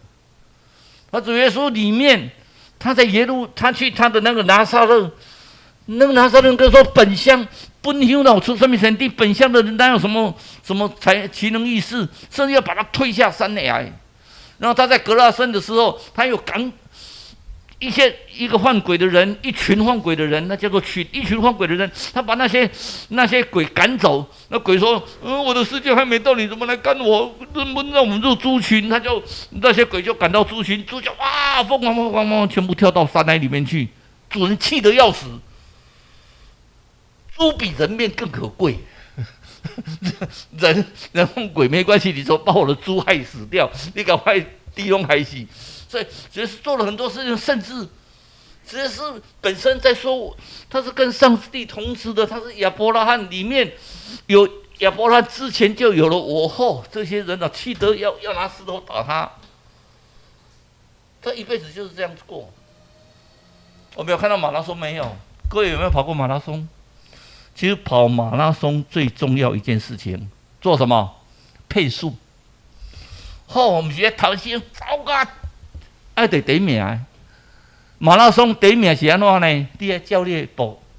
他主耶稣里面，他在他去他的那个拿撒勒，那个拿撒勒人说：“本乡本乡老出生命神地，本乡的人哪有什么才奇能异事，甚至要把他推下山来。”然后他在格拉森的时候，他又赶一个换鬼的人，一群换鬼的人，那叫做一群换鬼的人，他把那些鬼赶走。那鬼说：“我的时间还没到，你怎么来赶我？让我们入猪群。”那些鬼就赶到猪群，猪就疯狂，全部跳到山崖里面去。主人气得要死，猪比人命更可贵。人和鬼没关系，你说把我的猪害死掉，你赶快地中海死。所以主耶稣做了很多事情，甚至主耶稣本身在说，他是跟上帝同时的，他是亚伯拉罕里面有亚伯拉罕之前就有了我这些人气得要拿石头打他，他一辈子就是这样过。我没有看到马拉松没有？各位有没有跑过马拉松？其实跑马拉松最重要一件事情，做什么？配速。我们学头先走爱得第一名。马拉松第一名是安怎呢？你要照你的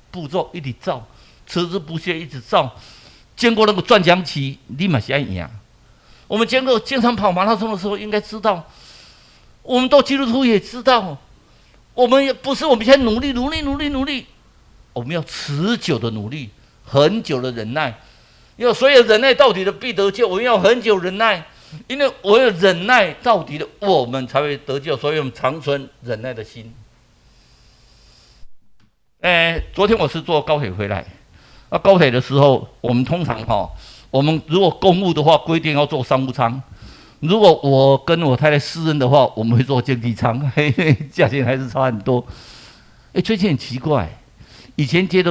步骤一直走，持之不懈一直走，经过那个转江期，立马是爱赢。我们经常跑马拉松的时候，应该知道，我们做基督徒也知道，我们也不是我们现在努力，我们要持久的努力，很久的忍耐。所有忍耐到底的必得救，我们要很久忍耐，因为我有忍耐到底的，我们才会得救。所以我们长存忍耐的心。昨天我是坐高铁回来，高铁的时候，我们通常我们如果公务的话，规定要坐商务舱；如果我跟我太太私人的话，我们会坐经济舱，价钱还是差很多。最近很奇怪，以前觉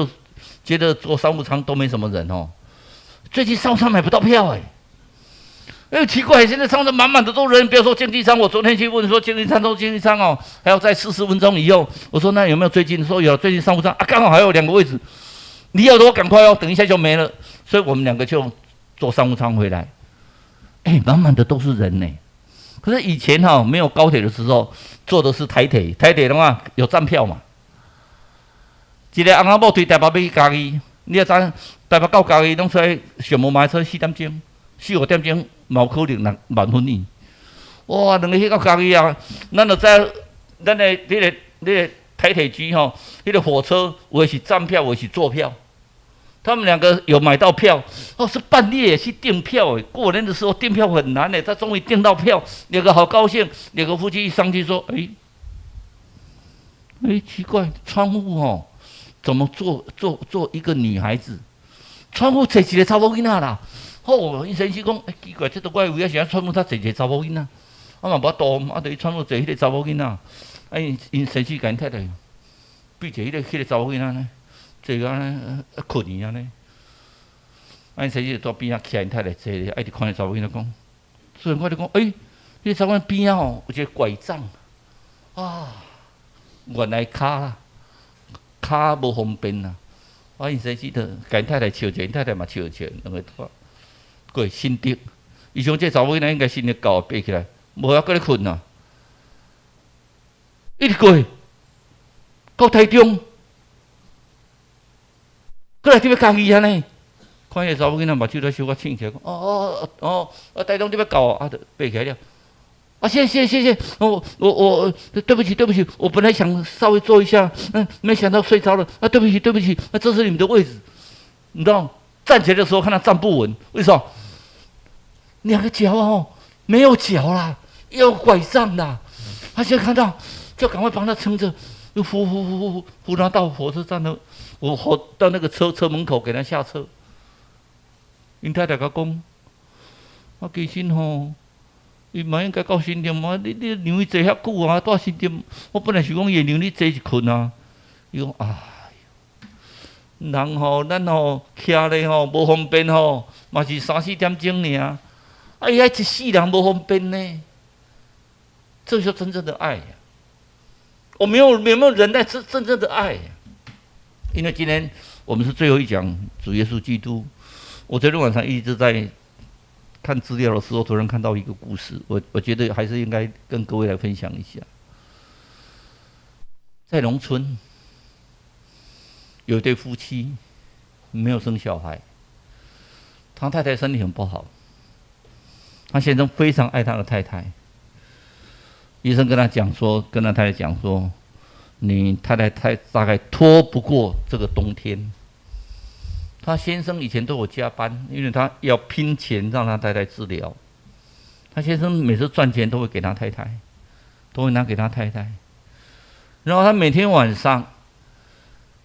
得坐商务舱都没什么人最近商务舱买不到票奇怪，现在舱子满满的都人，不要说经济舱，我昨天去问说经济舱还要在40分钟以后，我说那有没有最近？说有，最近商务舱刚好还有2个位置，你要的话赶快等一下就没了，所以我们2个就坐商务舱回来，满满的都是人呢。可是以前没有高铁的时候，坐的是台铁的话有站票嘛。一个翁仔某推台北要去嘉义，你也知台北到嘉义拢出来上无买车4点钟，4、5点钟嘛有可能6万分呢。哇，2个去到嘉义啊，咱就知咱的迄个台铁局迄个火车有的是站票，有的是坐票。他们2个有买到票，是半夜去订票过年的时候订票很难他终于订到票，2个好高兴，2个夫妻一上去说，奇怪，窗户怎么坐一个女孩子？窗户坐一个查某囡仔啦。因先生讲，奇怪，这都怪有影是窗户他坐一个查某囡仔，嘛无多，就窗户坐迄个查某囡仔。因先生甲因太太比着迄个查某囡仔呢。坐个安尼困去安尼，先生在边仔徛因太太坐咧，直看迄查某囡仔讲，突然看到讲，迄个查某囡仔边仔有一个拐杖，原来骹无方便啦。因先生就甲因太太笑者，因太太嘛笑2个过心得。伊想这查某囡仔应该心得够爬起来，无还搁咧困啊，一直过到台中。过来这边嘉义安尼，看迄个查某囡仔目睭在小可醒起来，讲台中这边到就爬起来了。谢谢，我对不起，我本来想稍微坐一下，没想到睡着了。对不起，这是你们的位置，你知道？站起来的时候看他站不稳，为什么？2个脚没有脚啦，要拐杖啦。他现在看到，就赶快帮他撑着，又扶他到火车站了。我到那个车门口给他下车。因太太甲讲，其实伊嘛应该到新店嘛，你让伊坐遐久啊，到新店，我本来是讲伊让你坐一困啊。伊讲人咱徛咧无方便嘛是3、4点钟尔。伊还一世人无方便呢，这就是真正的爱。我没有忍耐，是真正的爱。因为今天我们是最后一讲主耶稣基督，我昨天晚上一直在看资料的时候，突然看到一个故事，我觉得还是应该跟各位来分享一下。在农村有一对夫妻没有生小孩，他太太身体很不好，他先生非常爱他的太太。医生跟他太太讲说，你太太大概拖不过这个冬天。他先生以前都有加班，因为他要拼钱让他太太治疗。他先生每次赚钱都会给他太太，都会拿给他太太。然后他每天晚上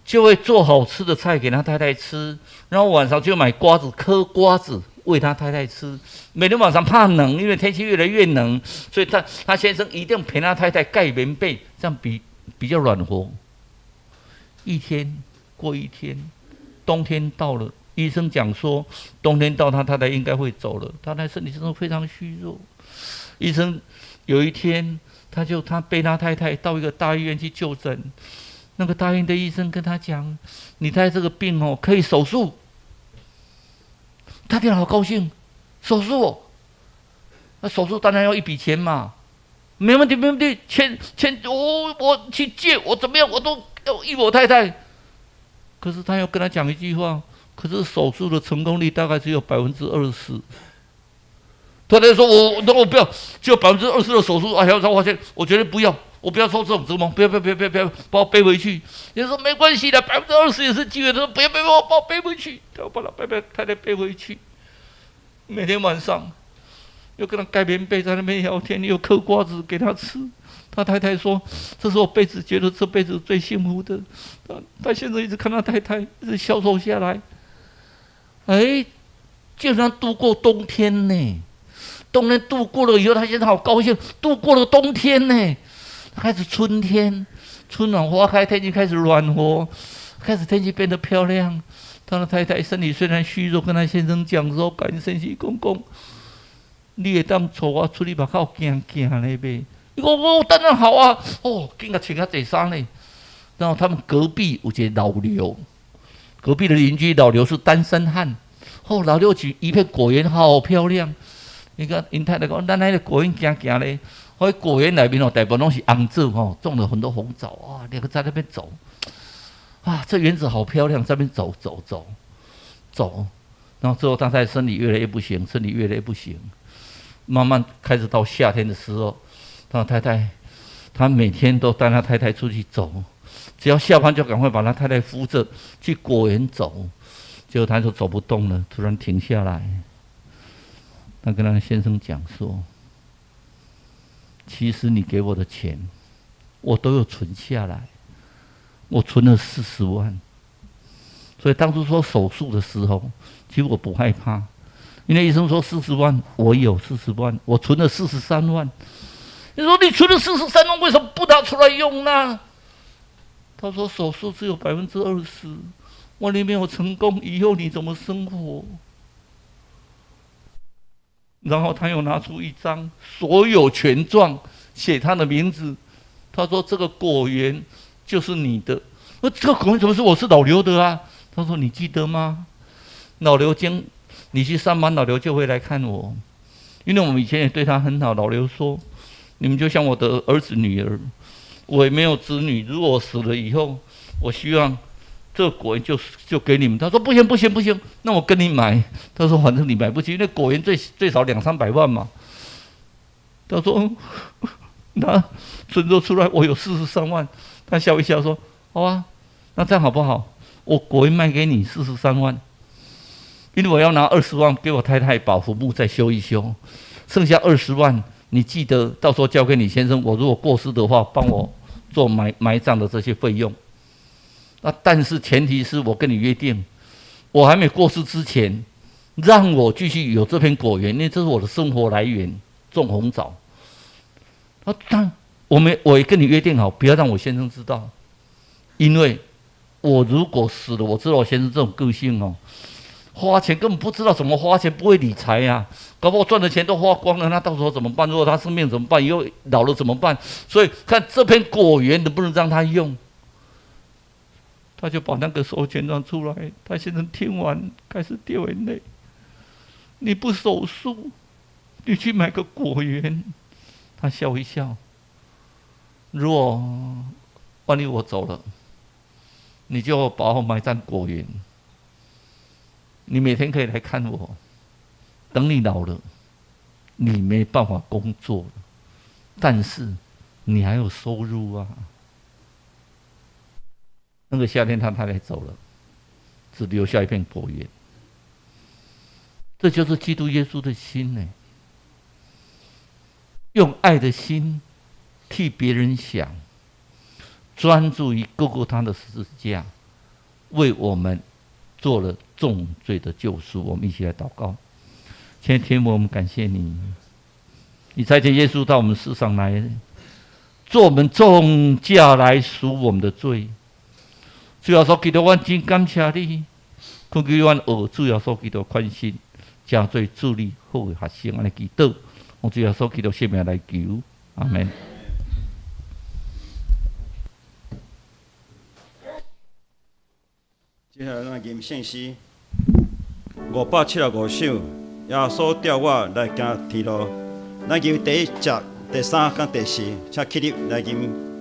就会做好吃的菜给他太太吃，然后晚上就买嗑瓜子喂他太太吃。每天晚上怕冷，因为天气越来越冷，所以他先生一定陪他太太盖棉被，这样比较暖和。一天过一天，冬天到了，医生讲说冬天到他太太应该会走了，他太太身体真的非常虚弱。医生有一天他背他太太到一个大医院去就诊，那个大医院的医生跟他讲，你太太这个病可以手术。他听了好高兴，手术那手术当然要一笔钱嘛，没问题，钱我去借，我怎么样我都要依我太太。可是他要跟他讲一句话，可是手术的成功率大概只有20%。突然说我不要，只有20%的手术，哎呀，我发现我绝对不要，我不要受这种折磨，不要，把我背回去。人家说没关系的，20%也是机会。他说不要，把我背回去，我把太太背回去。每天晚上又跟他盖棉被，在那边聊天，又嗑瓜子给他吃。他太太说：“这是我觉得这辈子最幸福的。”他现在一直看他太太一直消瘦下来，哎，竟然度过冬天呢！冬天度过了以后，他现在好高兴，度过了冬天呢。开始春天，春暖花开，天气开始暖和，开始天气变得漂亮。他的太太身体虽然虚弱，跟他先生讲说：“感谢是公公，你会当带我出去目口行行嘞呗。”我当然好啊，紧甲穿较济衫嘞。然后他们隔壁有一个老刘，隔壁的邻居老刘是单身汉。老刘去一片果园，好漂亮。你看，因太太讲，咱那个果园行行嘞，那果园里面大部分都是红枣种了很多红枣啊，两个在那边走，这园子好漂亮，在那边走，然后之后他太太身体越来越不行，慢慢开始到夏天的时候，他太太，他每天都带他太太出去走，只要下班就赶快把他太太扶着去果园走，结果他就走不动了，突然停下来。他跟他先生讲说：“其实你给我的钱，我都有存下来，我存了40万。所以当初说手术的时候，其实我不害怕，因为医生说40万，我有40万，我存了43万。你说你存了43万，为什么不拿出来用呢？”他说：“手术只有20%，万一没有成功，以后你怎么生活？”然后他又拿出一张所有权状，写他的名字。他说：“这个果园就是你的。”这个果园怎么是我是老刘的啊？他说：“你记得吗？老刘你去上班，老刘就会来看我，因为我们以前也对他很好。老刘说：‘你们就像我的儿子女儿，我也没有子女。如果我死了以后，我希望这个果园就给你们。’他说：‘不行，那我跟你买。’他说：‘反正你买不起，因为果园最少200-300万嘛。’他说：‘那存着出来，我有43万。’他笑一笑说：‘好啊，那这样好不好？我果园卖给你43万，因为我要拿20万给我太太保坟墓再修一修，剩下20万你记得到时候交给你先生。我如果过世的话，帮我做埋葬的这些费用。’但是前提是我跟你约定，我还没过世之前，让我继续有这片果园，因为这是我的生活来源，种红枣。但我也跟你约定好，不要让我先生知道，因为我如果死了，我知道我先生这种个性花钱根本不知道怎么花钱，不会理财呀，搞不好赚的钱都花光了，那到时候怎么办？如果他生病怎么办？以后老了怎么办？所以看这片果园能不能让他用。他就把那个授权状出来，他先生听完开始掉眼泪。你不手术，你去买个果园。他笑一笑。如果万一我走了，你就把我埋在果园。你每天可以来看我。等你老了，你没办法工作了，但是你还有收入啊。那个夏天他太太走了，只留下一片果园。这就是基督耶稣的心呢，用爱的心替别人想，专注于各个他的十字架，为我们做了重罪的救赎。我们一起来祷告。亲爱的天父，我们感谢你，你差遣耶稣到我们世上来，做我们重价来赎我们的罪。主耶稣基督，我真感谢你，恳求阮学主耶稣基督宽心，加罪助力好的学生，安尼祈祷，用主耶稣基督圣名来求，阿门。接下来咱吟圣诗575首，耶稣调我来行天路。咱吟第1节、第3跟第4，请起立来吟。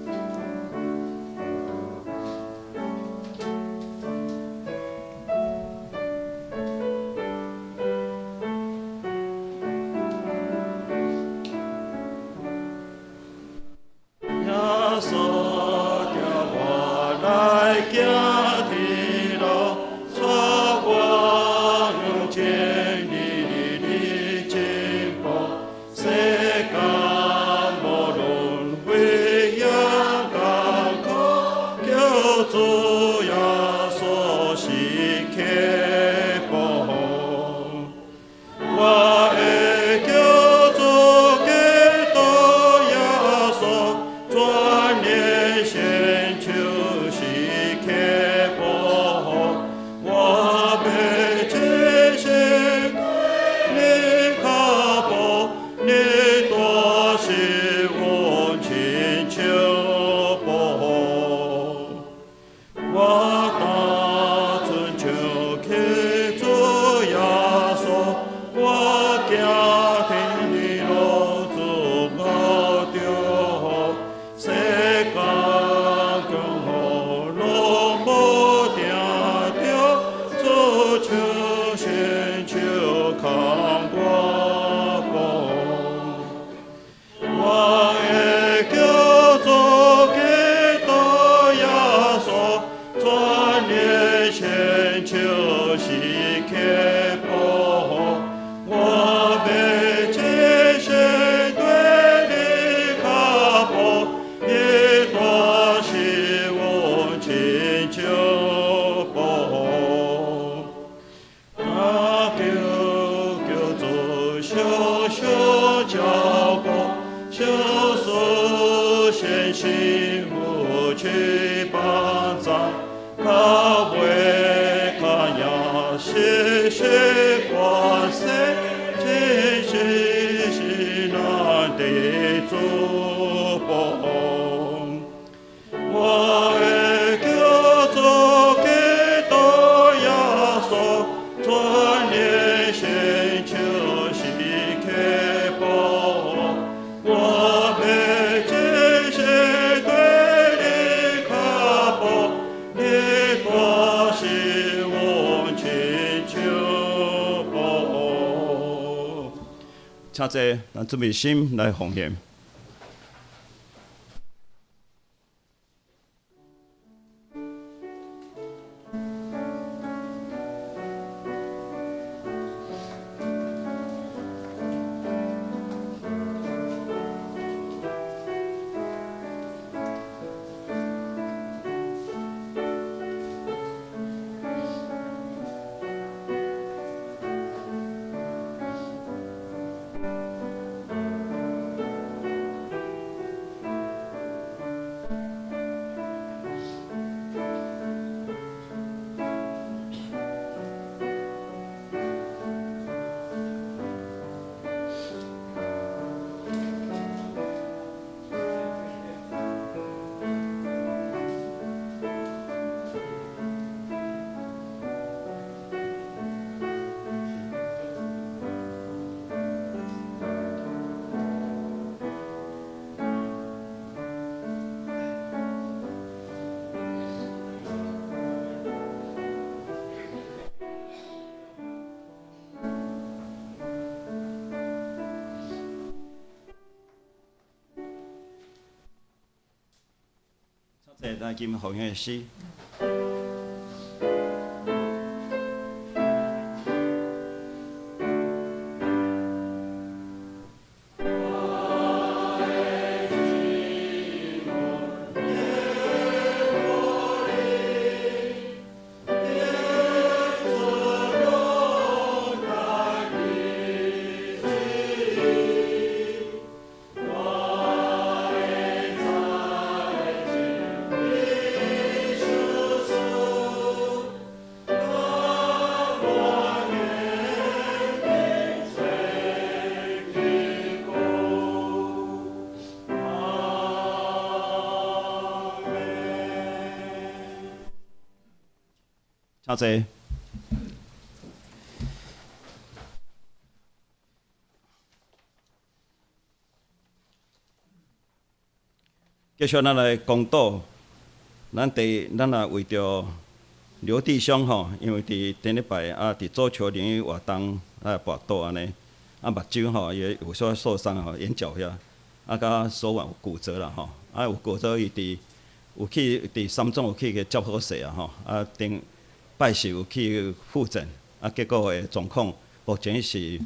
救赎先行无去帮藏，靠为看呀谢谢光色，真是是难的祝福。我的救主给到耶稣，传念先就是开播。我被这些对你看破，你多是我请求报。请坐，咱准备心来奉献。咱今奉献的诗。请坐。继续，咱来公道。咱也为着刘弟兄吼，因为伫顶礼拜伫足球领域活动跋倒安尼，目睭吼也有小受伤吼，眼角遐，甲手腕有骨折啦吼，有骨折伊有去伫三总有去个照好势啊吼，顶拜四有去复诊，结果诶状况目前是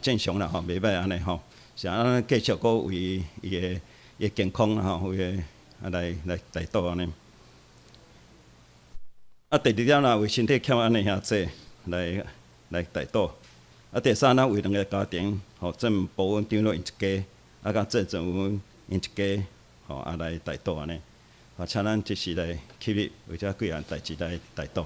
正常啦吼，袂歹安尼吼，是咱继续搁为伊诶健康吼，为来祷祷安尼。第二点啦，为身体欠安尼遐济来祷祷。第三啦，为两个家庭吼，正保温长老因一家，甲郑正文因一家吼，来祷祷安尼。请咱即时来起立，为这几样代志来祷祷。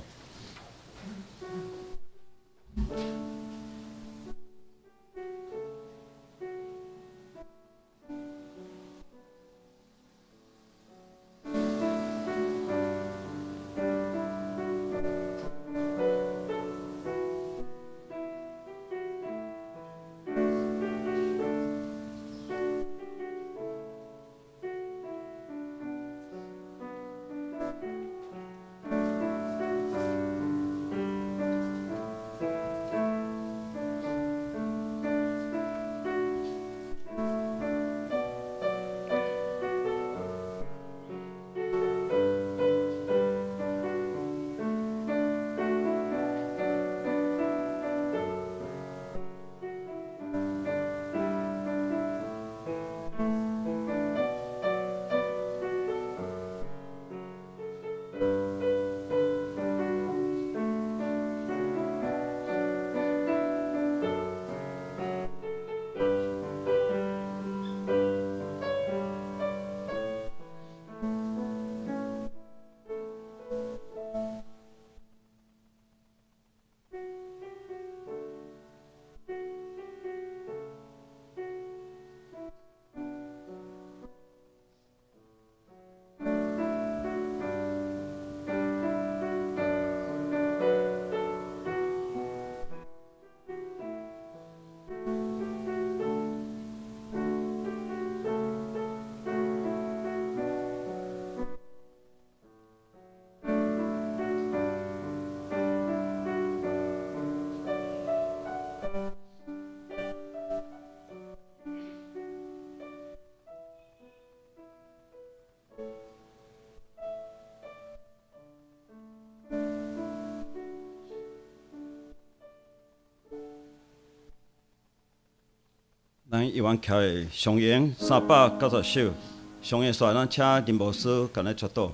咱一湾桥的上演390首，上演煞咱请林牧师甲咱祝祷。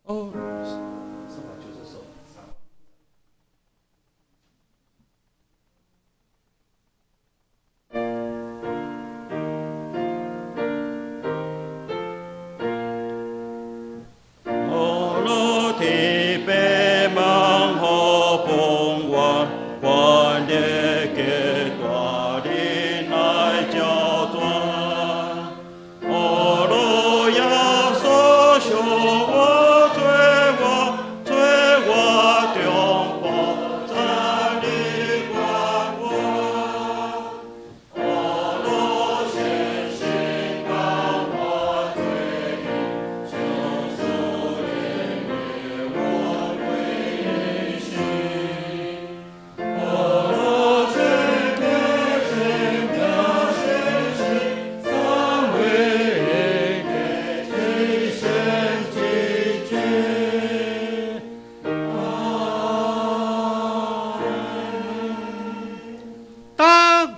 哦。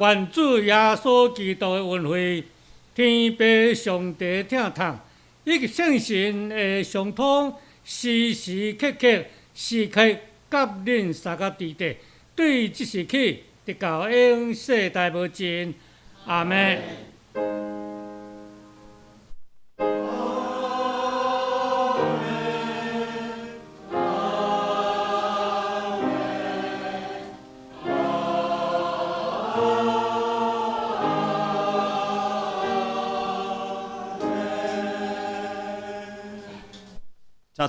愿主耶稣基督的恩惠、天父上帝疼痛，以及圣神的相通，时时刻刻时刻甲恁三个伫地，对即时起，直到永世代无尽。阿门。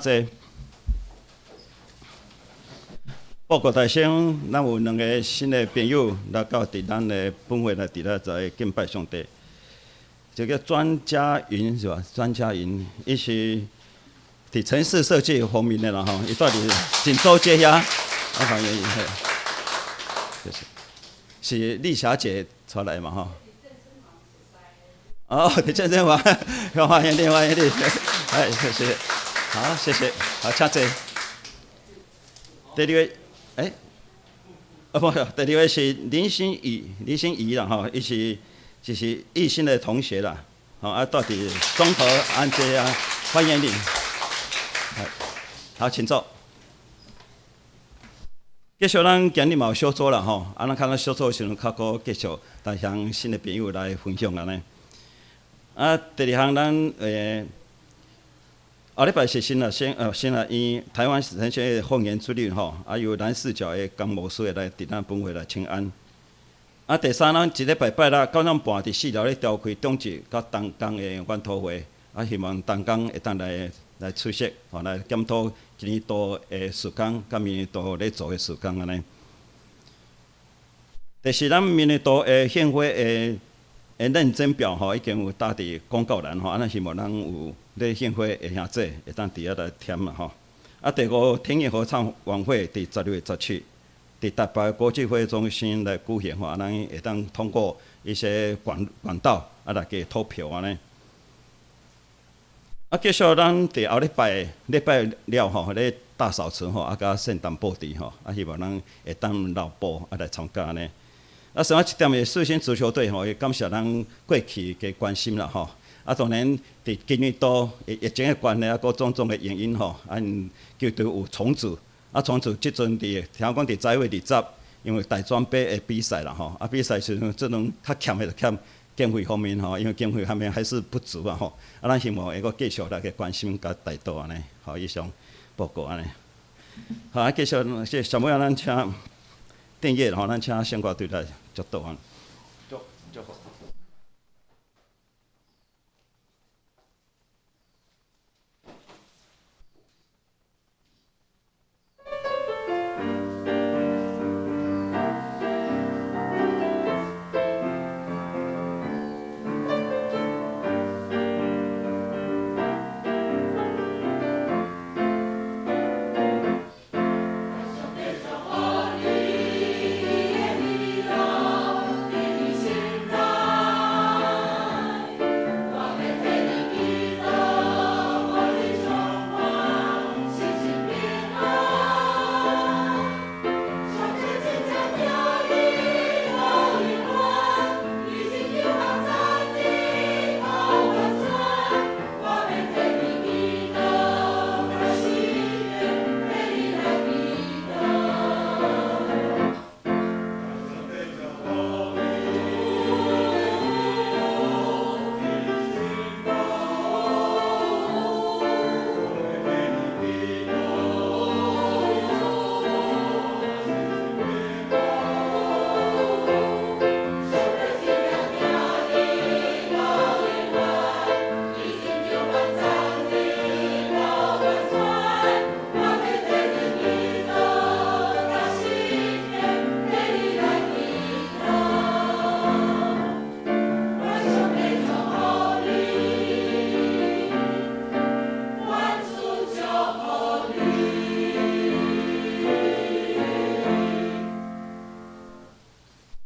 真济，报告大声，咱有2个新的朋友来到伫咱的本会来伫咧在敬拜上帝。这个专家云是吧？专家云，伊是伫城市设计方面的啦吼，伊住伫锦州街遐，欢迎伊，是丽霞姐出来嘛吼。哦，伫健身房，欢迎你，欢迎你，哎，谢谢。好，谢谢。好，请坐。第2位，不，第2位是林心怡啦，吼，伊就是艺兴的同学啦，吼，到伫综合安街啊，欢迎你。好，请坐。继续咱今日嘛有小组啦，吼，咱看咱小组的时阵，较好继续来向新的朋友来分享安尼。第2项咱后礼拜是新因台湾神学的凤言之旅吼，由南四角的江牧师来伫咱本会来请安。第3，咱一礼拜拜六9点半伫4楼咧召开中职甲东江的研讨会，希望东江会当来出席，来检讨今年度的事工，甲明年度咧做的事工安尼。第4，咱明年度的献花的认真表吼，已经有打伫广告栏吼，希望咱有咧献花的兄弟会当伫遐来填嘛吼。第5，天乐合唱晚会伫16月17，伫台北国际会议中心来举行吼，咱会当通过一些管道来给投票安尼。继续咱伫后礼拜了吼，咧大扫除吼，甲圣诞布置吼，希望咱会当老布来参加安尼。另外一点的四星足球队吼，也感谢咱过去的关心啦吼。当然伫今年度疫情的关系各种种的原因吼，球队有重组。重组即阵听讲伫10月20，因为大专杯的比赛啦吼，比赛时阵即种较欠的就欠经费方面吼，因为经费方面还是不足啊吼。咱希望会阁继续来去关心甲带动安尼，好，以上报告安尼。好，继续小妹仔，咱请订阅吼，咱请相关队来接导安。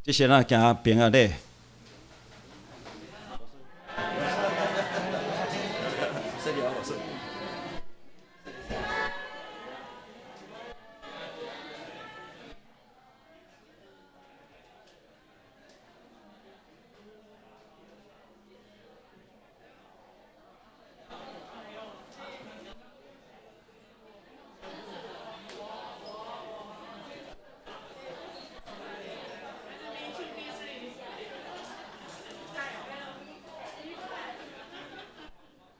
这些人行平安咧，